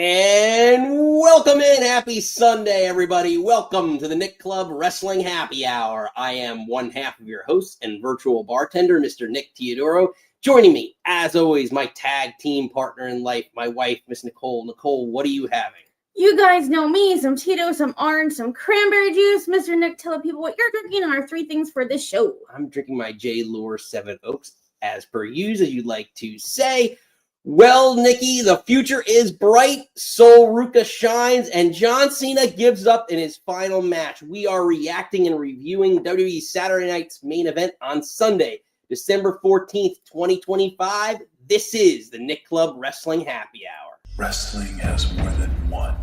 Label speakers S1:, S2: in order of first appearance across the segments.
S1: And welcome in. Happy Sunday, everybody. Welcome to the Nick Club Wrestling Happy Hour. I am one half of your host and virtual bartender, Mr. Nick Teodoro. Joining me, as always, my tag team partner in life, my wife, Miss Nicole. Nicole, what are you having?
S2: You guys know me, some Tito, some orange, some cranberry juice. Mr. Nick, tell people what you're drinking and our three things for this show.
S1: I'm drinking my J. Lure 7 Oaks, as per usual, as you'd like to say. Well, Nikki, the future is bright. Sol Ruca shines, and John Cena gives up in his final match. We are reacting and reviewing WWE Saturday Night's main event on Sunday, December 14th, 2025. This is the Nick Club Wrestling Happy Hour.
S3: Wrestling has more than one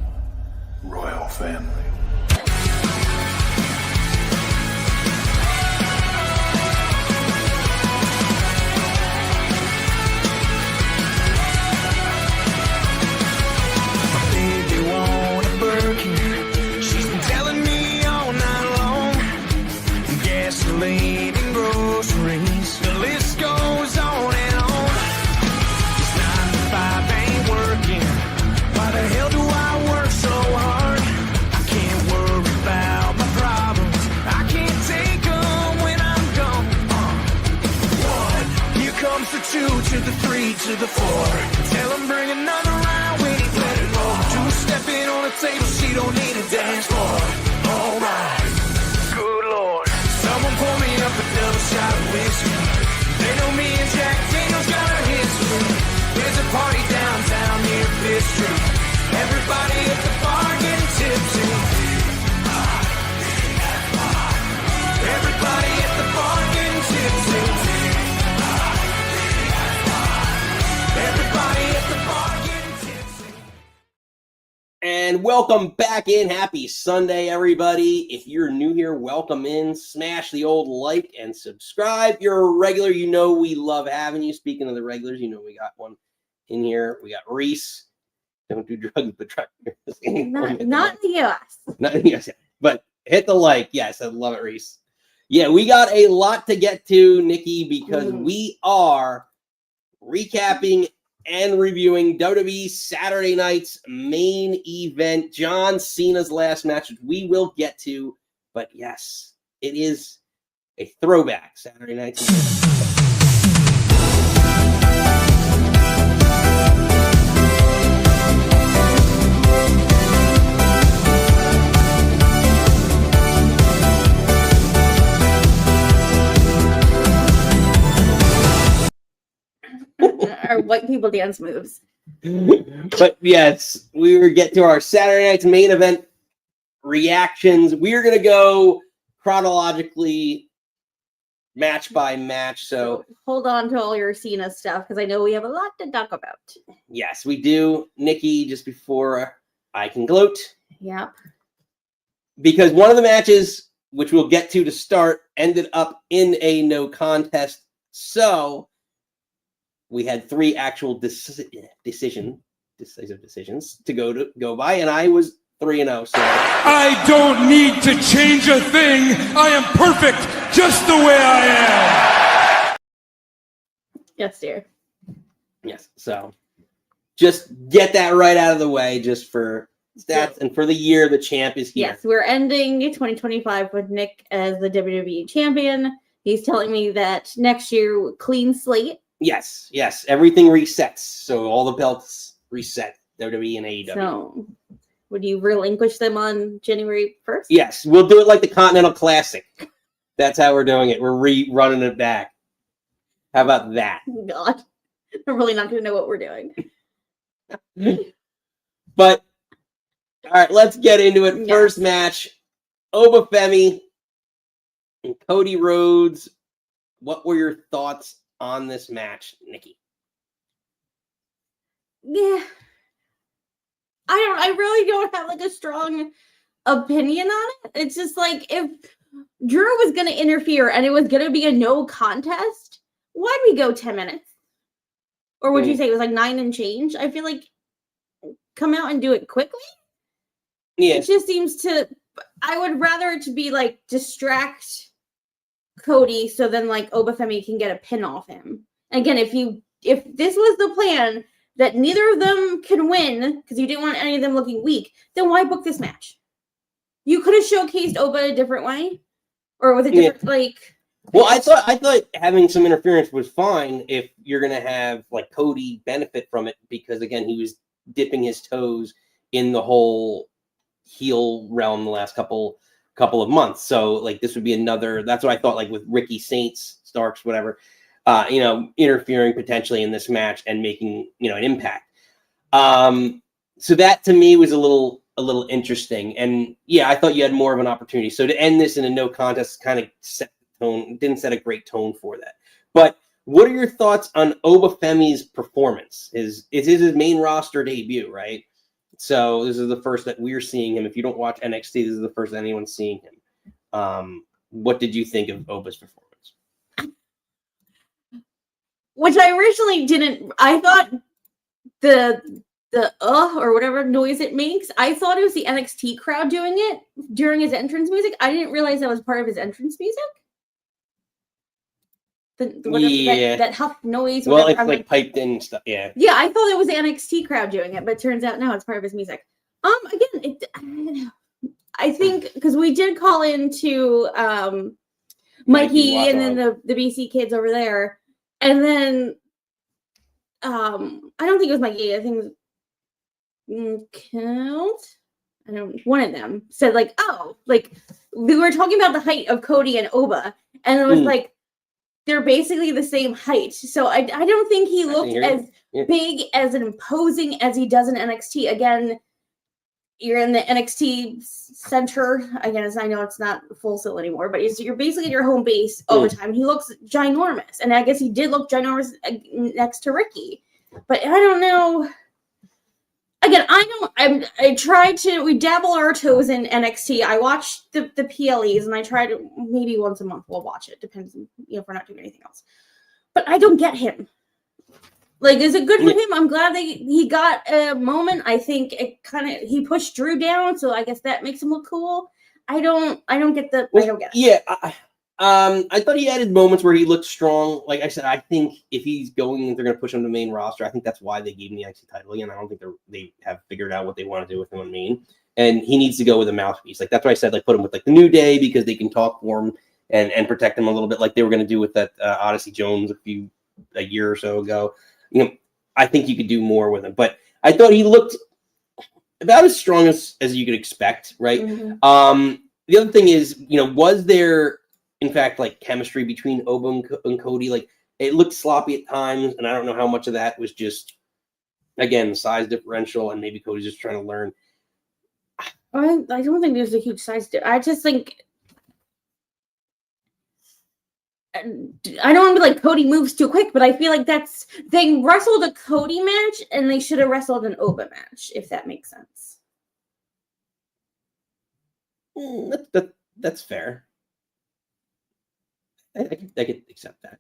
S3: royal family.
S4: To the 3, to the 4. Tell him bring another round when he let it go. 2 stepping on the table, she don't need a dance floor. Oh my, good lord. Someone pour me up a double shot of whiskey. They know me and Jack Daniels got a history. There's a party downtown near Fifth Street. Everybody at the bar getting tipsy. Everybody at the bar getting tipsy.
S1: And welcome back in. Happy Sunday, everybody. If you're new here, welcome in. Smash the old like and subscribe. If you're a regular, you know we love having you. Speaking of the regulars, you know we got one in here. We got Reese. Don't do drugs, but try.
S2: Not in the U.S.
S1: Not in the U.S. But hit the like. Yes, I love it, Reese. Yeah, we got a lot to get to, Nikki, because we are recapping and reviewing WWE Saturday Night's main event, John Cena's last match, which we will get to. But yes, it is a throwback Saturday Night's event.
S2: Our white people dance moves.
S1: But yes, we will get to our Saturday Night's main event reactions. We're going to go chronologically, match by match. So
S2: hold on to all your Cena stuff because I know we have a lot to talk about.
S1: Yes, we do. Nikki, just before I can gloat.
S2: Yep.
S1: Because one of the matches, which we'll get to start, ended up in a no contest. So we had 3 actual decisive decisions to go by, and I was 3-0. So
S5: I don't need to change a thing. I am perfect just the way I am.
S2: Yes, dear.
S1: Yes. So just get that right out of the way, just for stats and for the year the champ is here.
S2: Yes, we're ending 2025 with Nick as the WWE champion. He's telling me that next year, clean slate.
S1: Yes. Everything resets. So all the belts reset, WWE and AEW.
S2: So would you relinquish them on January 1st?
S1: Yes, we'll do it like the Continental Classic. That's how we're doing it. We're rerunning it back. How about that?
S2: God, I'm really not going to know what we're doing.
S1: But, all right, let's get into it.
S2: Yes.
S1: First match, Oba Femi and Cody Rhodes. What were your thoughts on this match, Nikki?
S2: Yeah. I really don't have like a strong opinion on it. It's just like if Drew was going to interfere and it was going to be a no contest, why'd we go 10 minutes? Or would you say it was like 9 and change? I feel like come out and do it quickly.
S1: Yeah.
S2: It just seems to, I would rather it to be like distract Cody so then like Oba Femi can get a pin off him. Again, if this was the plan that neither of them can win because you didn't want any of them looking weak, then why book this match? You could have showcased Oba a different way, or with a different
S1: Well, I thought having some interference was fine if you're gonna have like Cody benefit from it because again he was dipping his toes in the whole heel realm the last couple of months. So like this would be another. That's what I thought. Like with Ricky Saints, Starks, whatever. Interfering potentially in this match and making an impact. So that to me was a little interesting, and yeah, I thought you had more of an opportunity. So to end this in a no contest kind of set the tone, didn't set a great tone for that. But what are your thoughts on Oba Femi's performance? Is his main roster debut, right? So this is the first that we're seeing him. If you don't watch NXT, this is the first that anyone's seeing him. What did you think of Oba's performance?
S2: Which I originally didn't. I thought the or whatever noise it makes. I thought it was the NXT crowd doing it during his entrance music. I didn't realize that was part of his entrance music. That huff noise.
S1: Well, it's like piped in stuff. Yeah.
S2: Yeah, I thought it was the NXT crowd doing it, but it turns out no, it's part of his music. Again, I think because we did call into Mikey and then the BC kids over there. And then, I don't think it was Mikey. I think it was one of them said like, we were talking about the height of Cody and Oba, and it was like they're basically the same height. So I don't think he looked as big as and imposing as he does in NXT. Again, you're in the NXT center. Again, I know it's not full anymore, but you're basically at your home base all the time. He looks ginormous, and I guess he did look ginormous next to Ricky. But I don't know. Again, we dabble our toes in NXT. I watch the PLEs, and I try to maybe once a month we'll watch it. Depends, if we're not doing anything else. But I don't get him. Like, is it good for him? I'm glad he got a moment. I think he pushed Drew down, so I guess that makes him look cool. I don't get it.
S1: Yeah, I thought he added moments where he looked strong. Like I said, I think if he's going, they're going to push him to the main roster. I think that's why they gave him the IC title again. I don't think they have figured out what they want to do with him on main, and he needs to go with a mouthpiece. Like that's why I said like put him with like the New Day because they can talk for him and protect him a little bit, like they were going to do with that Odyssey Jones a year or so ago. I think you could do more with him, but I thought he looked about as strong as you could expect, right? Mm-hmm. The other thing is, was there, in fact, like chemistry between Oba and Cody? Like it looked sloppy at times, and I don't know how much of that was just, again, size differential, and maybe Cody's just trying to learn.
S2: I don't think there's a huge size difference. I just think. I don't want to be like Cody moves too quick, but I feel like they wrestled a Cody match and they should have wrestled an Oba match, if that makes sense.
S1: That's fair. I could accept that.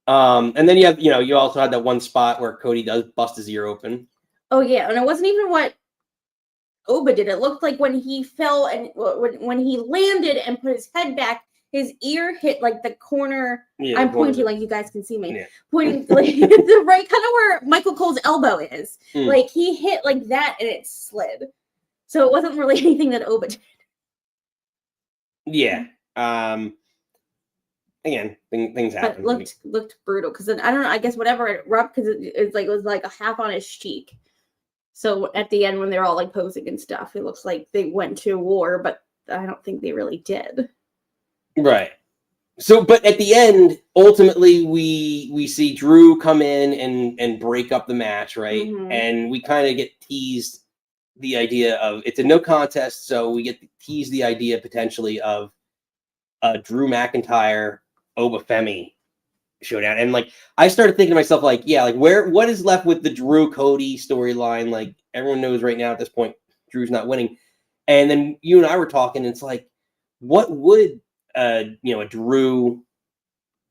S1: And then you also had that one spot where Cody does bust his ear open.
S2: Oh yeah, and it wasn't even what Oba did. It looked like when he fell and when he landed and put his head back, his ear hit like the corner. Yeah, I'm pointing like you guys can see me. Yeah. Pointing like the right kind of where Michael Cole's elbow is. Like he hit like that and it slid. So it wasn't really anything that Oba did.
S1: Yeah. Again, things happen.
S2: But looked brutal because I don't know. I guess whatever it rubbed because it was like a half on his cheek. So at the end when they're all like posing and stuff, it looks like they went to war, but I don't think they really did.
S1: Right. So, but at the end, ultimately, we see Drew come in and break up the match, right? Mm-hmm. And we kind of get teased the idea of it's a no contest, so we get teased the idea potentially of Drew McIntyre, Oba Femi showdown. And like I started thinking to myself, like, yeah, like what is left with the Drew Cody storyline? Like everyone knows right now at this point, Drew's not winning. And then you and I were talking, and it's like, what would a Drew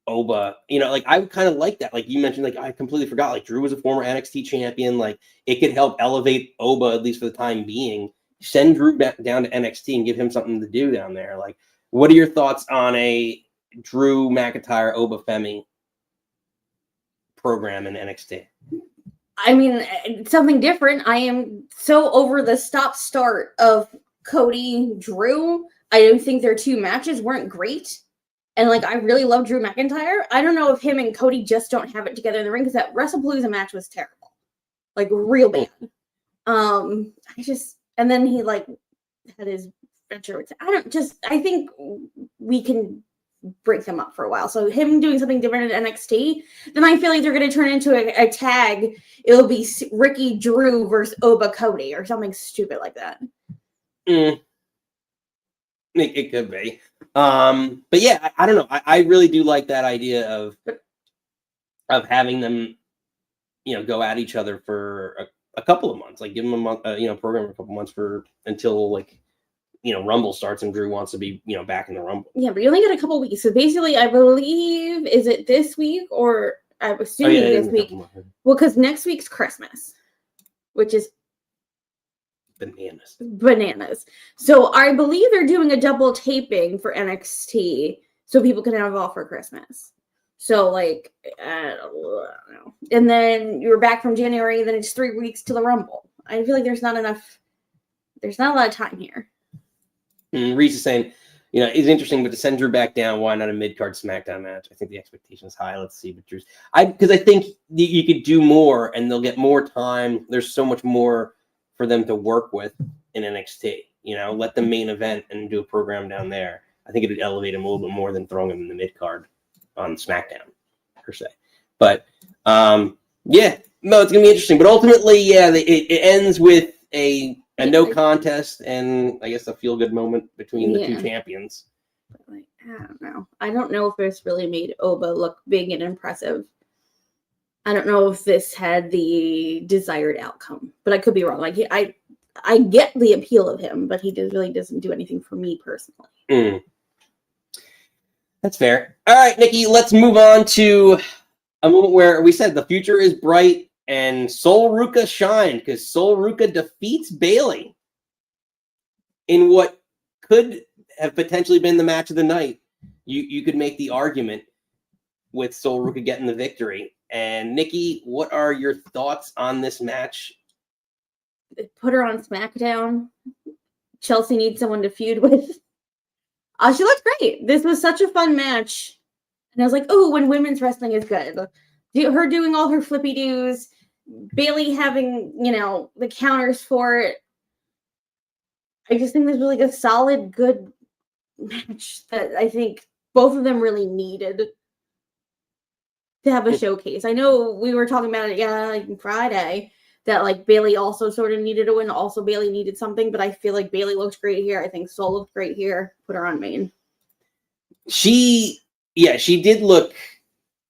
S1: Oba, like I would kind of like that. Like you mentioned, like I completely forgot, like Drew was a former NXT champion. Like it could help elevate Oba, at least for the time being. Send Drew back down to NXT and give him something to do down there. Like, what are your thoughts on a Drew McIntyre, Oba Femi program in NXT?
S2: I mean, it's something different. I am so over the stop-start of Cody, Drew. I don't think their 2 matches weren't great. And, like, I really love Drew McIntyre. I don't know if him and Cody just don't have it together in the ring because that WrestlePalooza match was terrible. Like, real bad. And then he, like, had his venture with, I think we can break them up for a while. So him doing something different at NXT, then I feel like they're going to turn into a tag. It'll be Ricky Drew versus Oba Cody or something stupid like that.
S1: It could be. But yeah, I don't know. I really do like that idea of having them, go at each other for a couple of months. Like give them a month, program a couple months until like, Rumble starts and Drew wants to be, back in the Rumble.
S2: Yeah, but you only get a couple weeks. So basically, I believe, is it this week or I'm assuming this week? Well, because next week's Christmas, which is bananas. So I believe they're doing a double taping for NXT so people can have off for Christmas. So like, I don't know. And then you're back from January, then it's 3 weeks to the Rumble. I feel like there's not a lot of time here.
S1: Reese is saying, it's interesting, but to send Drew back down, why not a mid-card SmackDown match? I think the expectation is high. Let's see. But because I think you could do more and they'll get more time. There's so much more for them to work with in NXT. Let them main event and do a program down there. I think it would elevate him a little bit more than throwing him in the mid-card on SmackDown, per se. But, yeah, no, it's going to be interesting. But ultimately, yeah, it ends with a no contest and I guess a feel-good moment between the 2 champions.
S2: Like, I don't know. I don't know if this really made Oba look big and impressive. I don't know if this had the desired outcome, but I could be wrong. Like I get the appeal of him, but he really doesn't do anything for me personally.
S1: That's fair. All right, Nikki, let's move on to a moment where we said the future is bright. And Sol Ruca shined because Sol Ruca defeats Bayley in what could have potentially been the match of the night. You could make the argument with Sol Ruca getting the victory. And Nikki, what are your thoughts on this match?
S2: Put her on SmackDown. Chelsea needs someone to feud with. She looked great. This was such a fun match. And I was like, oh, when women's wrestling is good. Her doing all her flippy doos, Bayley having, the counters for it. I just think this was like a solid, good match that I think both of them really needed to have a showcase. I know we were talking about it, like Friday, that like Bayley also sort of needed a win. Also, Bayley needed something, but I feel like Bayley looked great here. I think Sol looked great here. Put her on main. She did look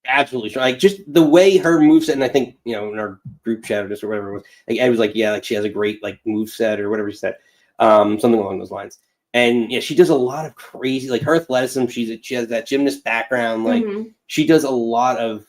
S2: absolutely strong. Like just the way her moveset, and I think in our group chat or just or whatever it was, like I was like, yeah, like she has a great like moveset or whatever she said, something along those lines. And yeah, she does a lot of crazy, like her athleticism. She has that gymnast background. Like she does a lot of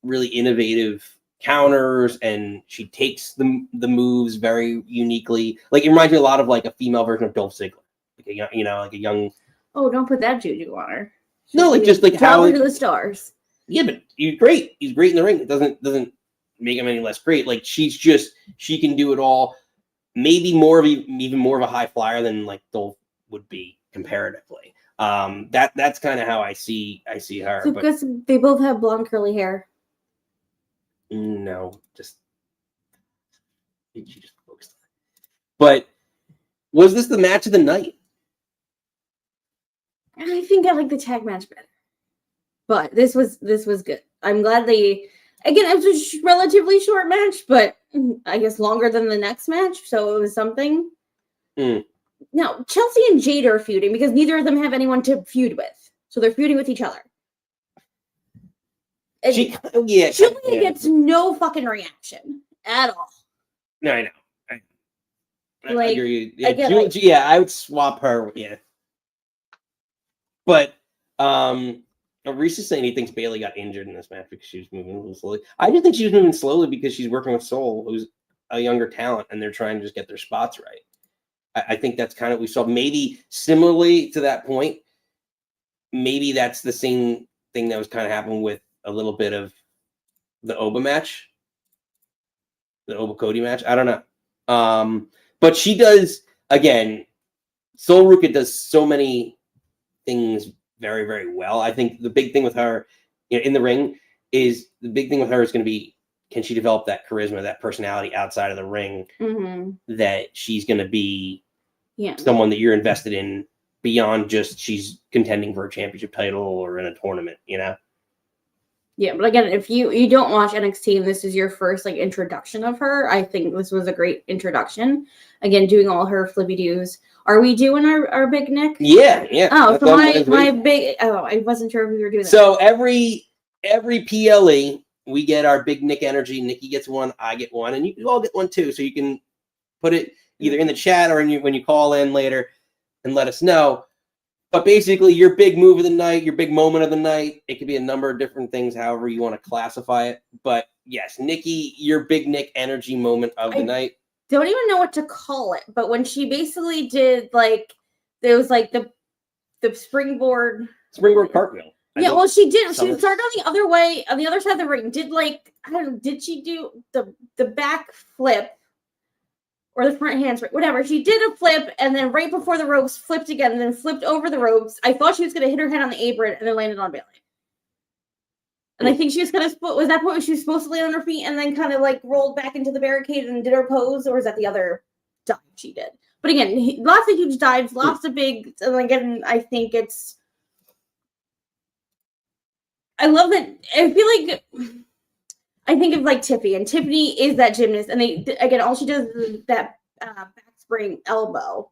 S2: really innovative counters, and she takes the moves very uniquely. Like it reminds me a lot of like a female version of Dolph Ziggler, like like a young. Oh, don't put that juju on her. No, like just like how to the stars. Yeah, but he's great. He's great in the ring. It doesn't make him any less great. Like she can do it all. Maybe even more of a high flyer than like Dolph would be comparatively. That's kind of how I see her. So because they both have blonde curly hair. No, she just focused on it. But was this the match of the night? I think I like the tag match better. But this was good. I'm glad it was a relatively short match, but I guess longer than the next match, so it was something. Now, Chelsea and Jade are feuding because neither of them have anyone to feud with. So they're feuding with each other. Julia gets no fucking reaction at all. No, I know. I agree. Yeah, I would swap her. Yeah. But Reese is saying he thinks Bayley got injured in this match because she was moving a little slowly. I just think she was moving slowly because she's working with Sol, who's a younger talent, and they're trying to just get their spots right. I think that's kind of what we saw. Maybe similarly to that point, maybe that's the same thing that was kind of happening with a little bit of the Oba match.
S1: the Oba Cody match. I don't know. But she does, again, Sol Ruca does so many things very, very well. I think the big thing with her, in the ring is going to be, can she develop that charisma, that personality outside of the ring, that she's going to be someone that you're invested in beyond just she's contending for a championship title or in a tournament,
S2: Yeah, but again, if you don't watch NXT and this is your first introduction of her, I think this was a great introduction. Again, doing all her flippy doos. Are we doing our big Nick?
S1: Yeah.
S2: Oh, so my big. Oh, I wasn't sure if we were doing that.
S1: So every PLE we get our big Nick energy. Nikki gets one, I get one, and you all get one too. So you can put it either in the chat or when you call in later and let us know. But basically, your big move of the night, your big moment of the night, it could be a number of different things, however you want to classify it. But yes, Nikki, your big Nick energy moment of the night.
S2: Don't even know what to call it, but when she basically did there was the springboard
S1: cartwheel.
S2: Yeah, well, she did. She started on the other way, on the other side of the ring. Did I don't know? Did she do the back flip or the front handspring? Whatever. She did a flip, and then right before the ropes, flipped again, and then flipped over the ropes. I thought she was going to hit her head on the apron, and then landed on Bayley. And I think she was kind of was that point when she was supposed to land on her feet, and then kind of rolled back into the barricade and did her pose, or was that the other dive she did? But again, lots of huge dives, lots of big. And again, I think it's. I love that. I think of Tiffany, and Tiffany is that gymnast, and all she does is that back spring elbow,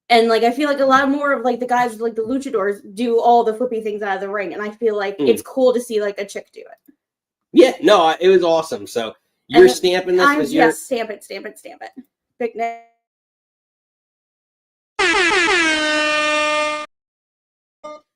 S2: and I feel a lot more of the guys the luchadors do all the flippy things out of the ring, and I feel it's cool to see a chick do it.
S1: Yeah, no, it was awesome. So you're stamping this with your
S2: stamp it, big Nick.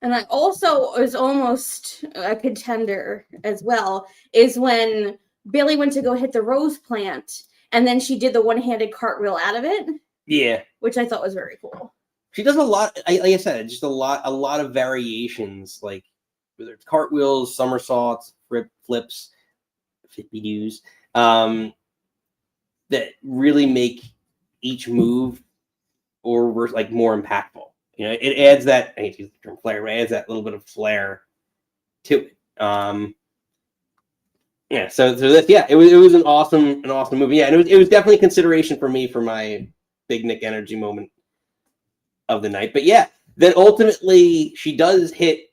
S2: And I also is almost a contender as well, is when Bayley went to go hit the rose plant, and then she did the one-handed cartwheel out of it.
S1: Yeah.
S2: Which I thought was very cool.
S1: She does a lot, like I said, just a lot of variations, whether it's cartwheels, somersaults, flips, flippy-doos, that really make each move or more impactful. It adds that, I hate to use the term flair, but it adds that little bit of flair to it. So this, it was an awesome movie. Yeah, and it was definitely a consideration for me for my big Nick energy moment of the night. But yeah, then ultimately she does hit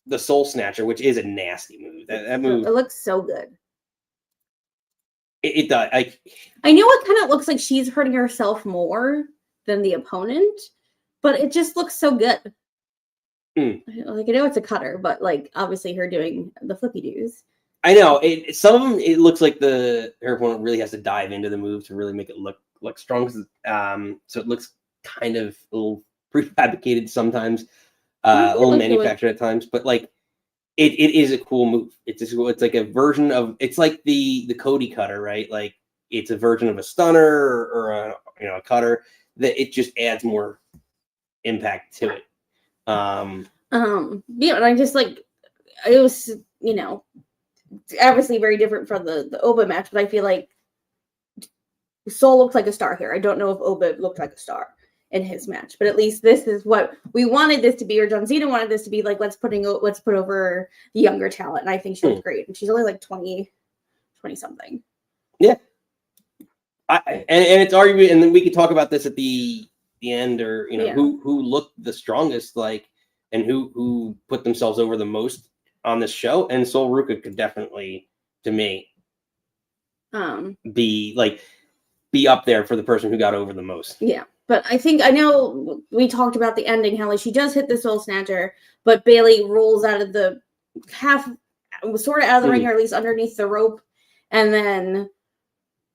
S1: the Soul Snatcher, which is a nasty move. That move,
S2: it looks so good.
S1: It does.
S2: I know it kind of looks like she's hurting herself more than the opponent. But it just looks so good. I know it's a cutter, but obviously her doing the flippy doos.
S1: I know some of them. It looks like her opponent really has to dive into the move to really make it look strong. So it looks kind of a little prefabricated sometimes, a little manufactured at times. But it is a cool move. It's a version of the Cody cutter, right? It's a version of a stunner or a cutter that it just adds more impact to it. And
S2: I just it was obviously very different from the Oba match, but I feel Sol looked like a star here. I don't know if Oba looked like a star in his match, but at least this is what we wanted this to be, or John Cena wanted this to be. Let's put over the younger talent, and I think she was great. And she's only 20 something.
S1: Yeah, and it's arguably, and then we could talk about this at the end, or who looked the strongest, and who put themselves over the most on this show. And Sol Ruca could definitely, to me, be up there for the person who got over the most.
S2: Yeah, but I know we talked about the ending, how she does hit the Soul Snatcher, but Bayley rolls out of the sort of out of the ring, or at least underneath the rope, and then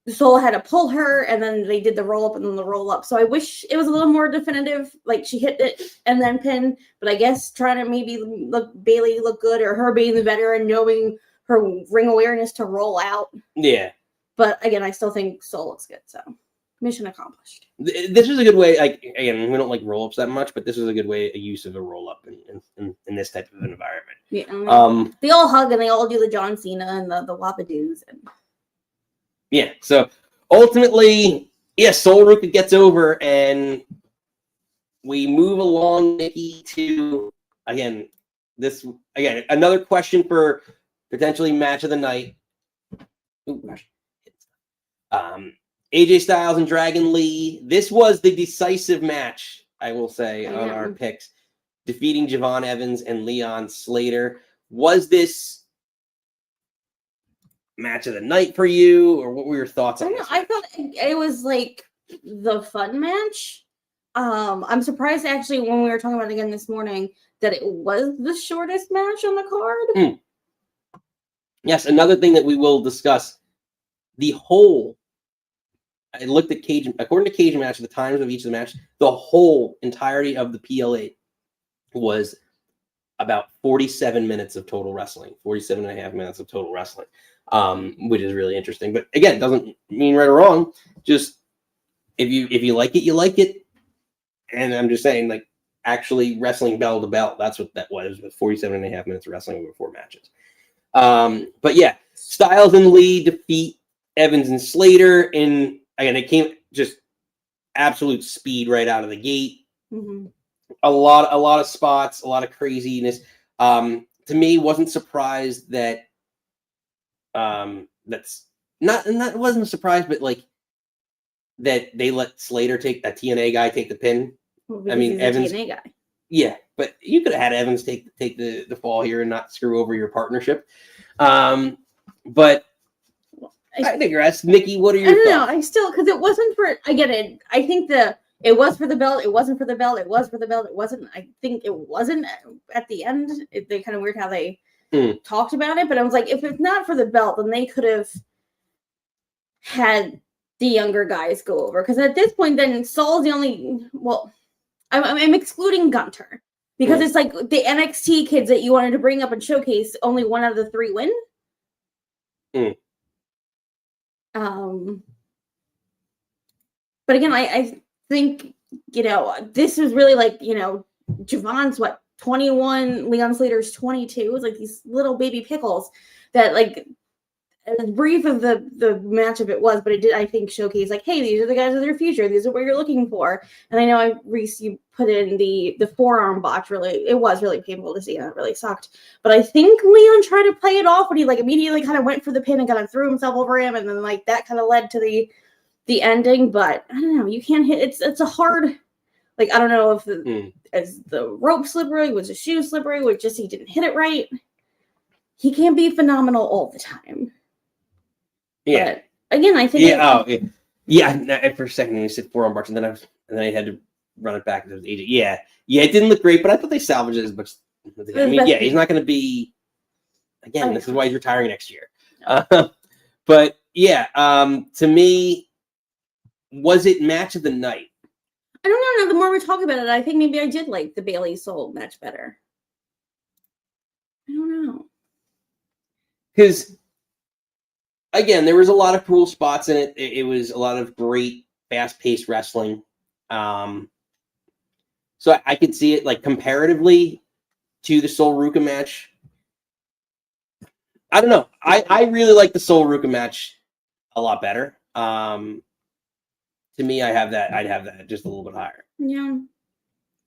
S2: Sol had to pull her, and then they did the roll up and then the roll up. So I wish it was a little more definitive, she hit it and then pinned. But I guess trying to maybe Bayley look good, or her being the veteran, knowing her ring awareness to roll out.
S1: Yeah.
S2: But again, I still think Sol looks good. So mission accomplished.
S1: This was a good way. Again, we don't like roll ups that much, but this was a good way, a use of a roll up in this type of environment.
S2: Yeah. They all hug and they all do the John Cena and the Wapadoos and.
S1: Yeah, so ultimately, Sol Ruca gets over, and we move along, Nikki, to another question for potentially match of the night. Ooh, gosh. AJ Styles and Dragon Lee. This was the decisive match, I will say, on our picks, defeating Javon Evans and Leon Slater. Was this match of the night for you, or what were your thoughts on this?
S2: I thought it was like the fun match. I'm surprised actually when we were talking about it again this morning that it was the shortest match on the card.
S1: Yes, another thing that we will discuss. I looked at Cage, according to Cage Match, the times of each of the matches, the whole entirety of the PLA was about 47 minutes of total wrestling, 47 and a half minutes of total wrestling, which is really interesting. But again, doesn't mean right or wrong. Just if you like it, you like it. And I'm just saying, like, actually wrestling bell to bell, that's what that was, with 47 and a half minutes of wrestling over 4 matches. But yeah, Styles and Lee defeat Evans and Slater, and again, it came just absolute speed right out of the gate.
S2: Mm-hmm.
S1: A lot of spots, a lot of craziness. To me, wasn't surprised that wasn't surprised, but like that they let Slater take that TNA guy take the pin.
S2: Well,
S1: I mean, Evans,
S2: TNA guy.
S1: Yeah, but you could have had Evans take the fall here and not screw over your partnership. But I digress. Nikki, what are your thoughts?
S2: I still, because it wasn't for, I get it. I think it was for the belt. It wasn't for the belt. It was for the belt. It wasn't. I think it wasn't at the end. They kind of weird how they talked about it. But I was like, if it's not for the belt, then they could have had the younger guys go over. Because at this point, then Saul's the only, well, I'm excluding Gunter. Because it's like the NXT kids that you wanted to bring up and showcase, only 1 out of the 3 win. But again, I think, this was really like, Javon's 21, Leon Slater's 22. It's like these little baby pickles that, like, as brief of the matchup it was, but it did, I think, showcase like, hey, these are the guys of their future. These are what you're looking for. And I know, Reese, you put in the forearm botch. Really, it was really painful to see, and it really sucked. But I think Leon tried to play it off when he like immediately kind of went for the pin and kind of threw himself over him, and then like that kind of led to the ending. But I don't know. You can't hit. It's a hard. Like, I don't know if as the rope slippery, was the shoe slippery, or just he didn't hit it right. He can't be phenomenal all the time.
S1: Yeah.
S2: But again, I think.
S1: Yeah. For a second, you said forearm botch, and then I had to run it back to the AJ. Yeah. It didn't look great, but I thought they salvaged it as much. I mean, yeah, he's not going to be. Again, this is why he's retiring next year. But yeah, to me, was it match of the night?
S2: I don't know. The more we talk about it, I think maybe I did like the Bayley Soul match better. I don't know.
S1: Because, again, there was a lot of cool spots in it. It was a lot of great, fast-paced wrestling. So I could see it, like, comparatively to the Sol Ruca match. I don't know. I really like the Sol Ruca match a lot better. To me, I'd have that just a little bit higher.
S2: Yeah.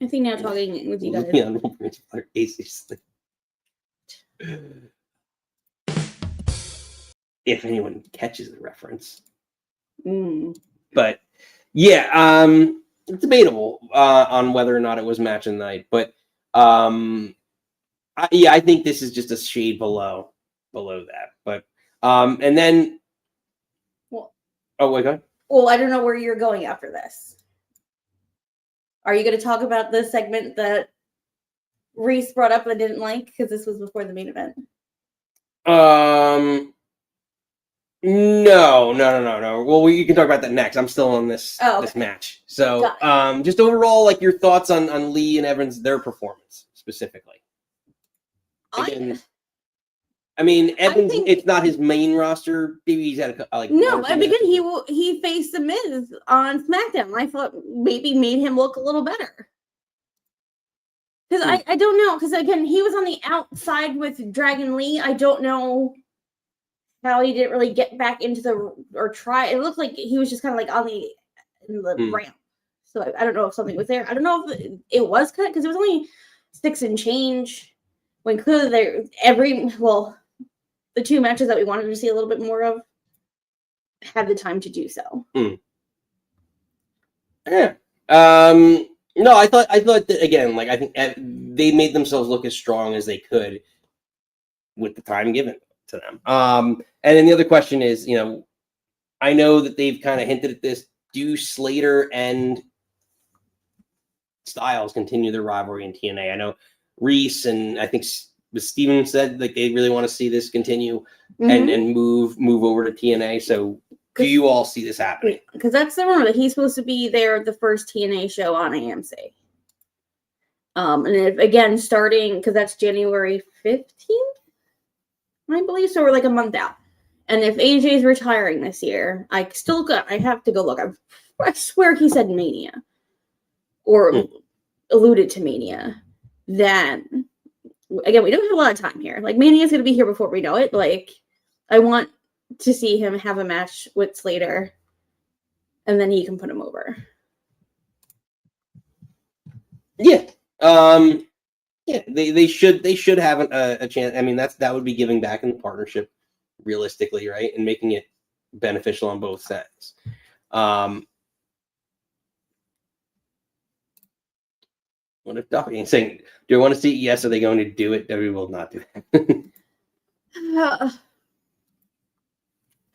S2: I think now talking with you guys.
S1: If anyone catches the reference.
S2: But
S1: yeah, it's debatable on whether or not it was match of the night. But I think this is just a shade below that. But and then
S2: go
S1: ahead.
S2: Well, I don't know where you're going after this. Are you going to talk about the segment that Reese brought up and didn't like? Because this was before the main event.
S1: No. Well, you can talk about that next. I'm still on this this match. So, just overall, like your thoughts on Lee and Evans, their performance specifically. Again, I mean, Evans, it's not his main roster. Maybe he's had
S2: no, because he faced The Miz on SmackDown. I thought maybe made him look a little better. Because I don't know. Because again, he was on the outside with Dragon Lee. I don't know how he didn't really get back into or try. It looked like he was just kind of like on in the ramp. So I don't know if something was there. I don't know if it was cut because it was only 6 and change. When clearly the 2 matches that we wanted to see a little bit more of had the time to do so.
S1: Yeah. No, I thought that again. Like I think they made themselves look as strong as they could with the time given to them. And then the other question is, I know that they've kind of hinted at this. Do Slater and Styles continue their rivalry in TNA? I know Reese and I think Steven said like they really want to see this continue and move over to TNA. So do you all see this happening?
S2: Because that's the rumor that he's supposed to be there the first TNA show on AMC. And if, again, starting because that's January 15th, I believe. So we're like a month out. And if AJ's retiring this year, I have to go look. I swear he said Mania or alluded to Mania. Then again, we don't have a lot of time here. Like Mania's going to be here before we know it. Like I want to see him have a match with Slater, and then he can put him over.
S1: Yeah. Yeah. They should have a chance. I mean, that would be giving back in the partnership, realistically, right, and making it beneficial on both sides. What if Duffy is saying, "Do I want to see it? Yes." Are they going to do it? WWE will not do that.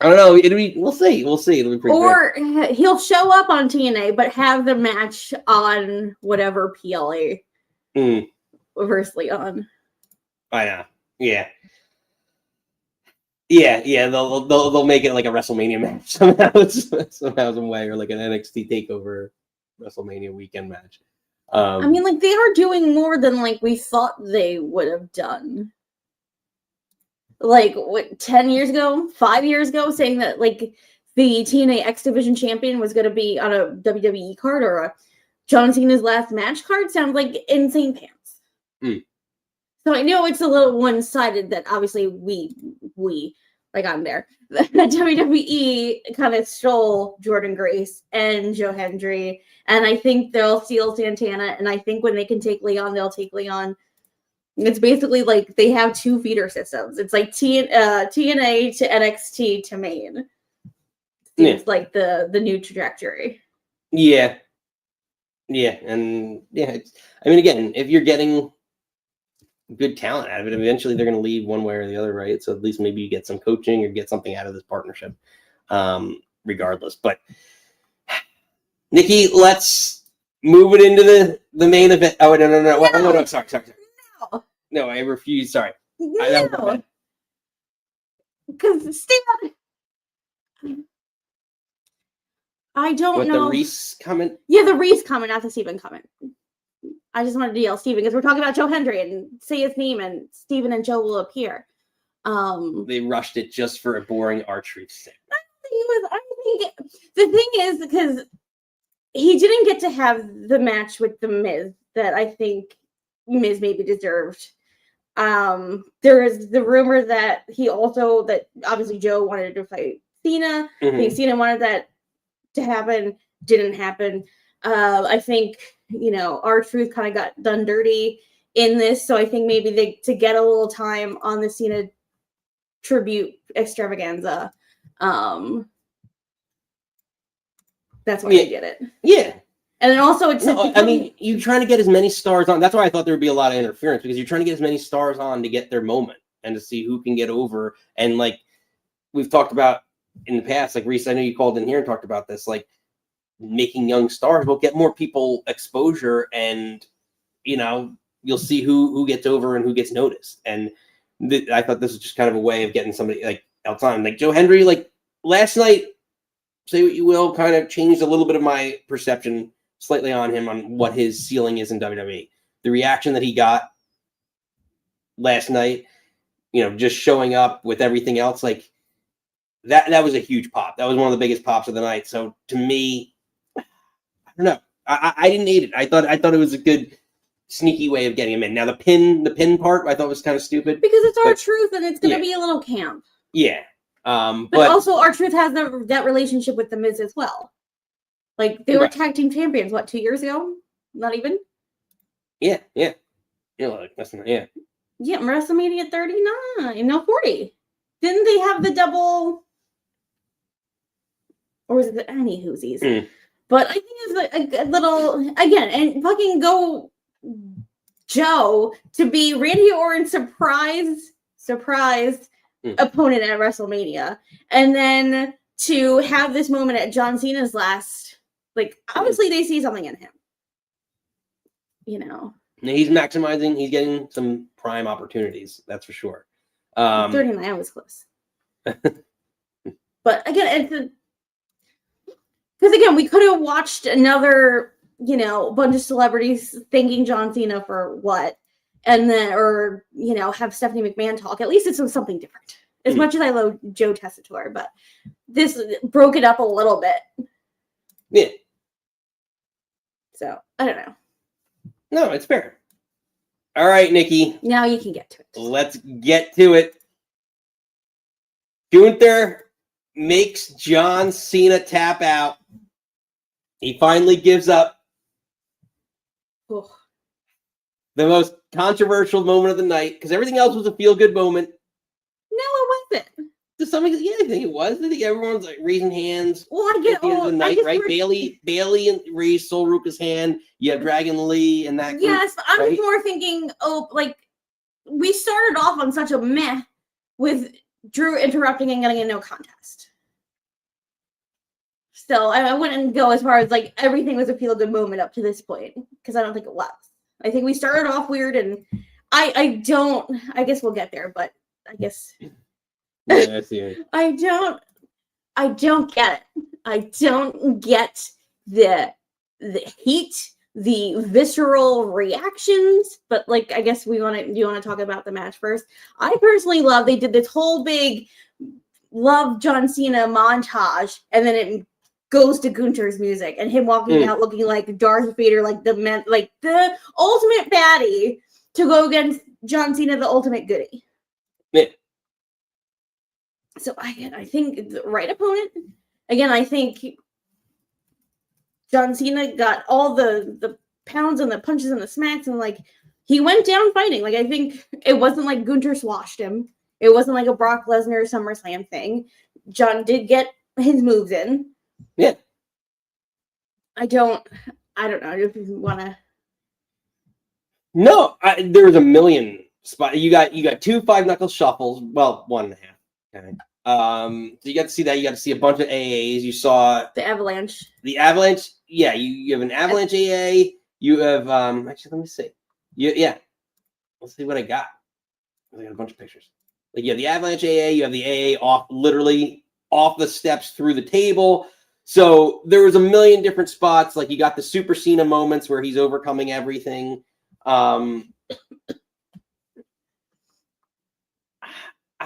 S1: I don't know. We'll see. It'll be pretty
S2: or great. He'll show up on TNA, but have the match on whatever PLA versus Leon.
S1: I know. Yeah. They'll make it like a WrestleMania match somehow some way, or like an NXT Takeover WrestleMania weekend match.
S2: I mean, like they are doing more than like we thought they would have done. Like what 10 years ago, 5 years ago, saying that like the TNA X Division champion was going to be on a WWE card or a John Cena's last match card sounds like insane pants. So I know it's a little one-sided that obviously we like I'm there. The WWE kind of stole Jordan Grace and Joe Hendry, and I think they'll steal Santana, and I think when they can take Leon, they'll take Leon. It's basically like they have 2 feeder systems. It's like TNA to NXT to main. It's like the new trajectory.
S1: Yeah. And I mean, again, if you're getting good talent out of it, eventually they're going to leave one way or the other, right? So at least maybe you get some coaching or get something out of this partnership, regardless. But Nikki, let's move it into the main event. Oh, no. Sorry. No, I refuse. Sorry.
S2: No. Because Steven, I don't know.
S1: The Reese comment?
S2: Yeah, the Reese comment, not the Steven comment. I just wanted to yell Steven because we're talking about Joe Hendry and say his name and Steven and Joe will appear.
S1: They rushed it just for a boring archery thing.
S2: I think the thing is because he didn't get to have the match with the Miz that I think Miz maybe deserved. There is the rumor that that obviously Joe wanted to fight Cena. I think Cena wanted that to happen, didn't happen. I think R-Truth kind of got done dirty in this, so I think maybe to get a little time on the Cena tribute extravaganza. That's why they did it.
S1: Yeah.
S2: And then also
S1: you're trying to get as many stars on. That's why I thought there would be a lot of interference, because you're trying to get as many stars on to get their moment and to see who can get over. And like we've talked about in the past, like Reese, I know you called in here and talked about this, like making young stars will get more people exposure, and you'll see who gets over and who gets noticed. And I thought this was just kind of a way of getting somebody like else on. Like Joe Hendry, like last night, say what you will, kind of changed a little bit of my perception slightly on him on what his ceiling is in WWE. The reaction that he got last night, just showing up with everything else, like that was a huge pop. That was one of the biggest pops of the night. So to me, I don't know. I didn't hate it. I thought it was a good sneaky way of getting him in. Now the pin part I thought was kind of stupid
S2: because it's R-Truth and it's going to be a little camp.
S1: Yeah.
S2: But also, R-Truth has that relationship with The Miz as well. Like, they were tag team champions, what, 2 years ago? Not even?
S1: Yeah. Like, that's not, yeah.
S2: Yeah, WrestleMania 39. No, 40. Didn't they have the double? Or was it the any whoosies? But I think it's a little, again, and fucking go Joe to be Randy Orton's surprise opponent at WrestleMania. And then to have this moment at John Cena's last, like, obviously they see something in him. You know.
S1: He's maximizing, he's getting some prime opportunities, that's for sure.
S2: 39 was close. But again, because again, we could have watched another, you know, bunch of celebrities thanking John Cena for what, and then, or, you know, have Stephanie McMahon talk. At least it's something different. As much as I love Joe Tessitore, but this broke it up a little bit.
S1: Yeah.
S2: So, I don't know.
S1: No, it's fair. All right, Nikki.
S2: Now you can get to it.
S1: Let's get to it. Gunther makes John Cena tap out. He finally gives up.
S2: Oh.
S1: The most controversial moment of the night, because everything else was a feel-good moment.
S2: No, it wasn't.
S1: To some extent, yeah, I think it was. I think everyone's like raising hands.
S2: Well, I get
S1: at the end of the night, right? Bayley and raised Sol Ruca's hand. You have Dragon Lee and that group.
S2: Yes, but I'm
S1: right?
S2: more thinking, like, we started off on such a meh with Drew interrupting and getting a no contest. So I wouldn't go as far as like everything was a feel-good moment up to this point, because I don't think it was. I think we started off weird, and I guess we'll get there, but I guess
S1: yeah, I see it.
S2: I don't get it. I don't get the heat, the visceral reactions, but like, I guess do you want to talk about the match first? I personally love, they did this whole big love John Cena montage, and then it goes to Gunther's music and him walking out looking like Darth Vader, like the ultimate baddie to go against John Cena, the ultimate goodie.
S1: Yeah.
S2: So I think the right opponent. Again, I think John Cena got all the pounds and the punches and the smacks, and like he went down fighting. Like, I think it wasn't like Gunther swashed him. It wasn't like a Brock Lesnar SummerSlam thing. John did get his moves in.
S1: Yeah.
S2: I don't know if you want to.
S1: No, there was a million spots. You got 2 5-knuckle shuffles. Well, 1.5. Okay. So you got to see that. You got to see a bunch of AAs. You saw
S2: The Avalanche.
S1: Yeah, you have an Avalanche AA. You have actually, let me see. Yeah. Let's see what I got. I got a bunch of pictures. Like, you have the Avalanche AA. You have the AA literally off the steps through the table. So there was a million different spots. Like, you got the Super Cena moments where he's overcoming everything. I